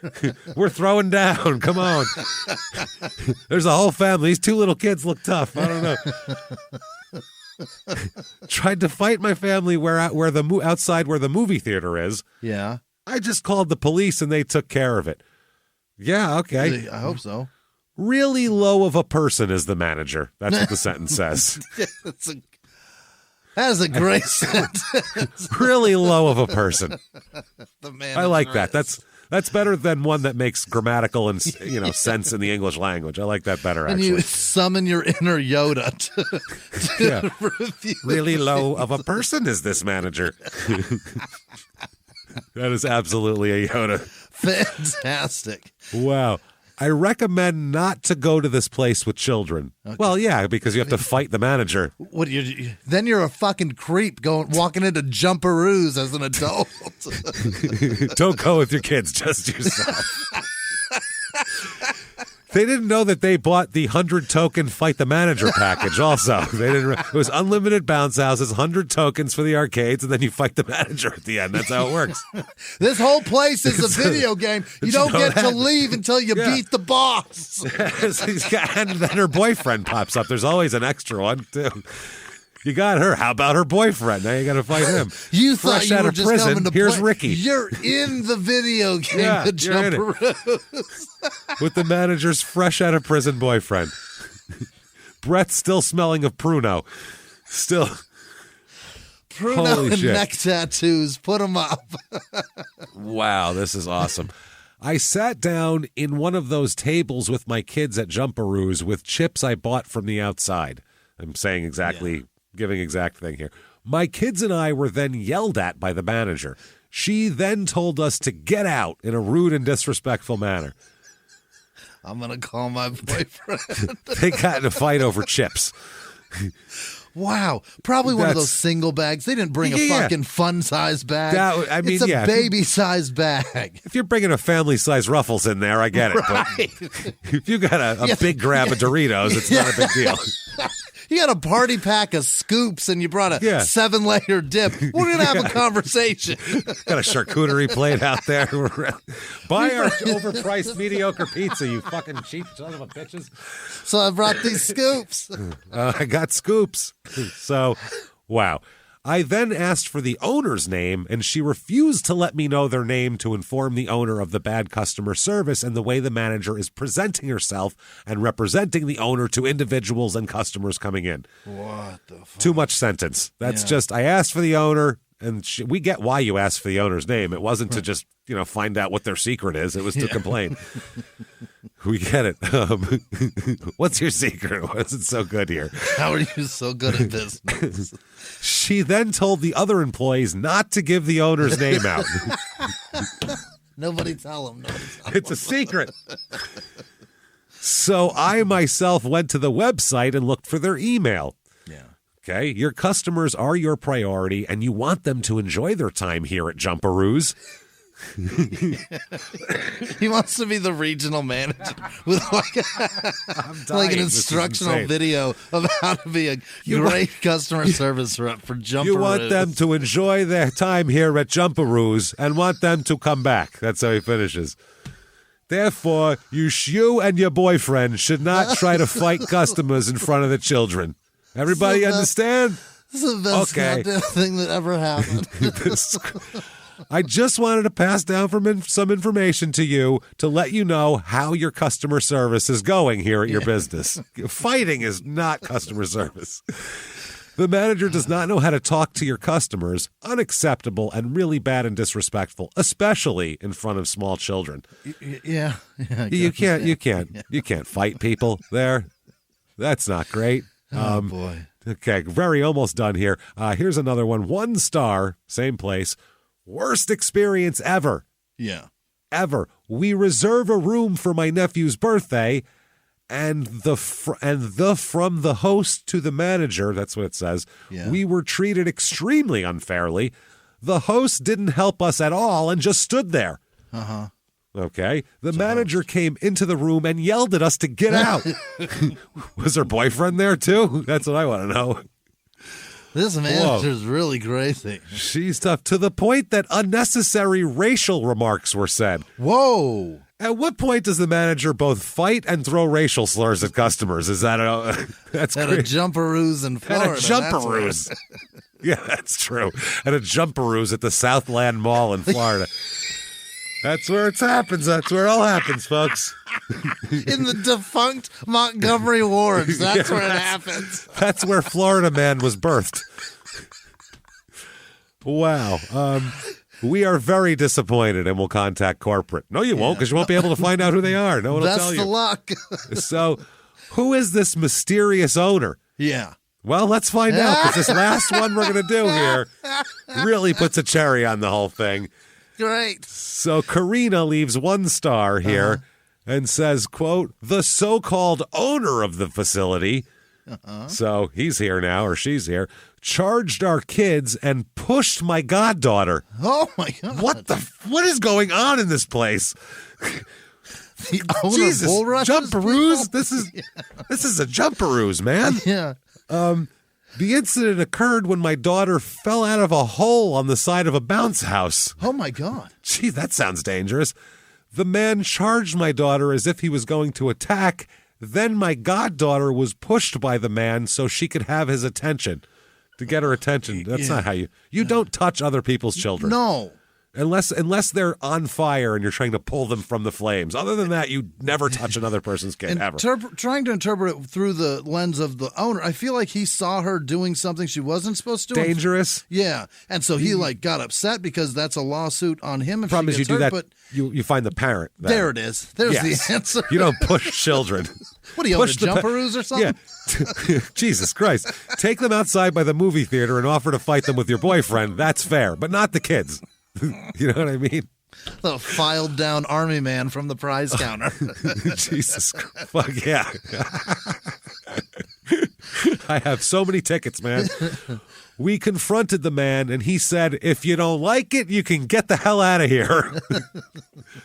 We're throwing down. Come on. There's a whole family. These 2 little kids look tough. I don't know. Tried to fight my family outside where the movie theater is. Yeah. I just called the police and they took care of it. Yeah, okay. I hope so. Really low of a person is the manager. That's what the sentence says. That is a great sentence. Really low of a person. I like that. Is. That's better than one that makes grammatical and sense in the English language. I like that better, actually. And you summon your inner Yoda to review. Really low of a person is this manager. That is absolutely a Yoda. Fantastic. Wow. I recommend not to go to this place with children. Okay. Well, yeah, because you have to fight the manager. Then you're a fucking creep walking into jumperoos as an adult. Don't go with your kids, just yourself. They didn't know that they bought the 100 token fight the manager package also. They didn't. It was unlimited bounce houses, 100 tokens for the arcades, and then you fight the manager at the end. That's how it works. This whole place is a video game. You don't get to leave until you beat the boss. And then her boyfriend pops up. There's always an extra one, too. You got her. How about her boyfriend? Now you got to fight him. You thought Fresh you out were of just prison. coming to Here's play. Ricky. You're in the video game. Yeah, the Jumperoos. With the manager's fresh out of prison boyfriend. Breath still smelling of Pruno. Still. Pruno Holy and shit. neck tattoos. Put them up. Wow, this is awesome. I sat down in one of those tables with my kids at Jumperoos with chips I bought from the outside. I'm saying giving exact thing here. My kids and I were then yelled at by the manager. She then told us to get out in a rude and disrespectful manner. I'm going to call my boyfriend. They got in a fight over chips. Wow. Probably one of those single bags. They didn't bring a fucking fun-sized bag. It's a baby-sized bag. If you're bringing a family-sized Ruffles in there, I get it. Right. But if you got a big grab of Doritos, it's not a big deal. You got a party pack of scoops and you brought a 7-layer dip. We're going to have a conversation. Got a charcuterie plate out there. Buy our overpriced mediocre pizza, you fucking cheap son of a bitches. So I brought these scoops. I got scoops. So, wow. I then asked for the owner's name, and she refused to let me know their name to inform the owner of the bad customer service and the way the manager is presenting herself and representing the owner to individuals and customers coming in. What the fuck? Too much sentence. That's just, I asked for the owner, and we get why you asked for the owner's name. It wasn't to just, find out what their secret is. It was to complain. We get it. What's your secret? Why is it so good here? How are you so good at business? She then told the other employees not to give the owner's name out. Nobody tell him. It's a secret. So I myself went to the website and looked for their email. Yeah. Okay. Your customers are your priority, and you want them to enjoy their time here at Jumperoos. He wants to be the regional manager with like an instructional video of how to be a great customer service rep for Jumperoos. You want them to enjoy their time here at Jumperoos and want them to come back. That's how he finishes. Therefore, you and your boyfriend should not try to fight customers in front of the children. Everybody understand? This is the best goddamn thing that ever happened. I just wanted to pass down some information to you to let you know how your customer service is going here at your business. Fighting is not customer service. The manager does not know how to talk to your customers. Unacceptable and really bad and disrespectful, especially in front of small children. Yeah. You can't fight people there. That's not great. Oh, boy. Okay, very almost done here. Here's another one. 1 star, same place. Worst experience ever. Yeah. Ever. We reserve a room for my nephew's birthday, and from the host to the manager, that's what it says, we were treated extremely unfairly. The host didn't help us at all and just stood there. Uh-huh. Okay. The manager came into the room and yelled at us to get out. Was her boyfriend there too? That's what I want to know. This manager's really crazy. She's tough to the point that unnecessary racial remarks were said. Whoa. At what point does the manager both fight and throw racial slurs at customers? Is that that's at a Jumperoos in Florida? At a Jumperoos. Yeah, that's true. At a Jumperoos at the Southland Mall in Florida. That's where it happens. That's where it all happens, folks. In the defunct Montgomery Wards. That's where it happens. That's where Florida Man was birthed. Wow. We are very disappointed and will contact corporate. No, you won't, because you won't be able to find out who they are. No one will tell you. That's the luck. So, who is this mysterious owner? Yeah. Well, let's find out, because this last one we're going to do here really puts a cherry on the whole thing. Great. So Karina leaves 1 star here and says, quote, the so-called owner of the facility, so he's here now, or she's here, charged our kids and pushed my goddaughter. Oh, my God. What is going on in this place? The owner Jesus, bull rushes Jumperoos? people? This is a Jumperoos, man. Yeah. The incident occurred when my daughter fell out of a hole on the side of a bounce house. Oh, my God. Gee, that sounds dangerous. The man charged my daughter as if he was going to attack. Then my goddaughter was pushed by the man so she could have his attention. To get her attention. That's not how you don't touch other people's children. No. Unless they're on fire and you're trying to pull them from the flames. Other than that, you never touch another person's kid, ever. Trying to interpret it through the lens of the owner, I feel like he saw her doing something she wasn't supposed to do. Dangerous? Yeah. And so he got upset because that's a lawsuit on him if Problem she is gets you do hurt, that, but you find the parent. Then. There it is. There's the answer. You don't push children. What do you own, a Jumperoos or something? Yeah. Jesus Christ. Take them outside by the movie theater and offer to fight them with your boyfriend. That's fair, but not the kids. You know what I mean? The filed down army man from the prize counter. Jesus Christ. Fuck yeah. I have so many tickets, man. We confronted the man, and he said, if you don't like it, you can get the hell out of here.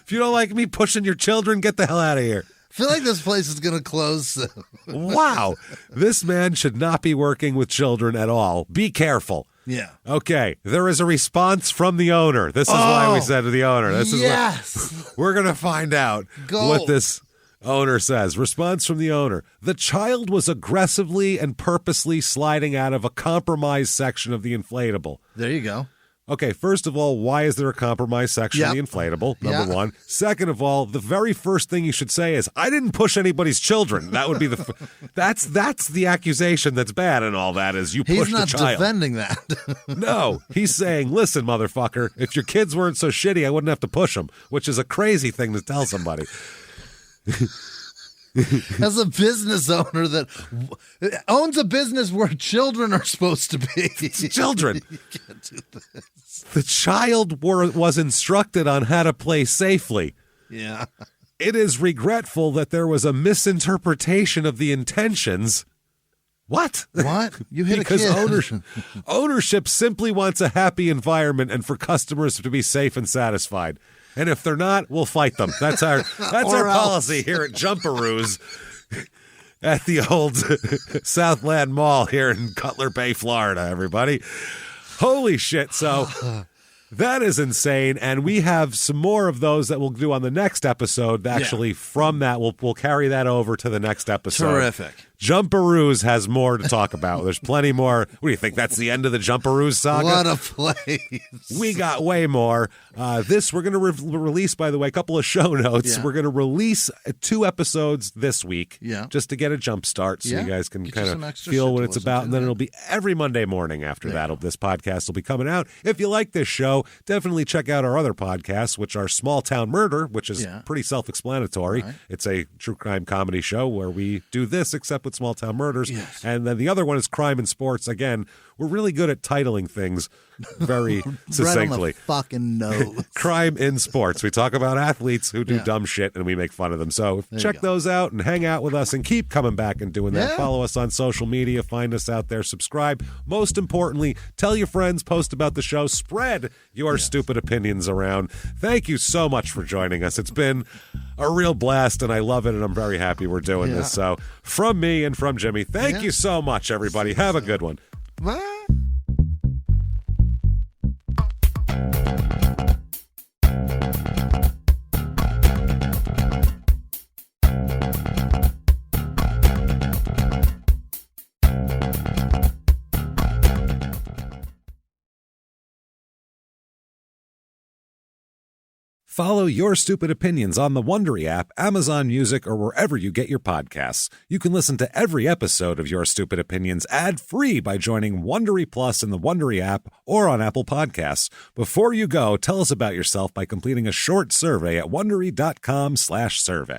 If you don't like me pushing your children, get the hell out of here. I feel like this place is going to close soon. Wow. This man should not be working with children at all. Be careful. Yeah. Okay. There is a response from the owner. This is why we said to the owner. This is what we're going to find out what this owner says. Response from the owner. The child was aggressively and purposely sliding out of a compromised section of the inflatable. There you go. Okay, first of all, why is there a compromised section of the inflatable? Number one. Second of all, the very first thing you should say is, I didn't push anybody's children. That would be that's the accusation that's bad and all that is you pushed a child. He's not defending that. No, he's saying, listen, motherfucker, if your kids weren't so shitty, I wouldn't have to push them, which is a crazy thing to tell somebody. As a business owner that owns a business where children are supposed to be. Children. You can't do this. The child was instructed on how to play safely. Yeah. It is regretful that there was a misinterpretation of the intentions. What? You hit because a kid. Ownership simply wants a happy environment and for customers to be safe and satisfied. And if they're not, we'll fight them. That's our policy here at Jumperoos at the old Southland Mall here in Cutler Bay, Florida, everybody. Holy shit. So That is insane, and we have some more of those that we'll do on the next episode. Actually, from that, we'll carry that over to the next episode. Terrific. A Roos has more to talk about. There's plenty more. What do you think? That's the end of the A Roos saga? What a place. We got way more. This we're going to release, by the way, a couple of show notes. Yeah. We're going to release 2 episodes this week, Yeah. just to get a jump start, so you guys can Get kind you some of extra feel shit what to it's listen about, to, and then yeah. it'll be every Monday morning after that. This podcast will be coming out. If you like this show, definitely check out our other podcasts, which are Small Town Murder, which is pretty self-explanatory. Right. It's a true crime comedy show where we do this, except with small town murders. Yes. And then the other one is Crime and Sports. Again, we're really good at titling things very succinctly. Right on the fucking nose. Crime in Sports. We talk about athletes who do dumb shit and we make fun of them. So check those out and hang out with us and keep coming back and doing that. Yeah. Follow us on social media. Find us out there. Subscribe. Most importantly, tell your friends, post about the show, spread your stupid opinions around. Thank you so much for joining us. It's been a real blast and I love it and I'm very happy we're doing this. So from me and from Jimmie, thank you so much, everybody. Have a good one. What? Follow Your Stupid Opinions on the Wondery app, Amazon Music, or wherever you get your podcasts. You can listen to every episode of Your Stupid Opinions ad-free by joining Wondery Plus in the Wondery app or on Apple Podcasts. Before you go, tell us about yourself by completing a short survey at Wondery.com/survey.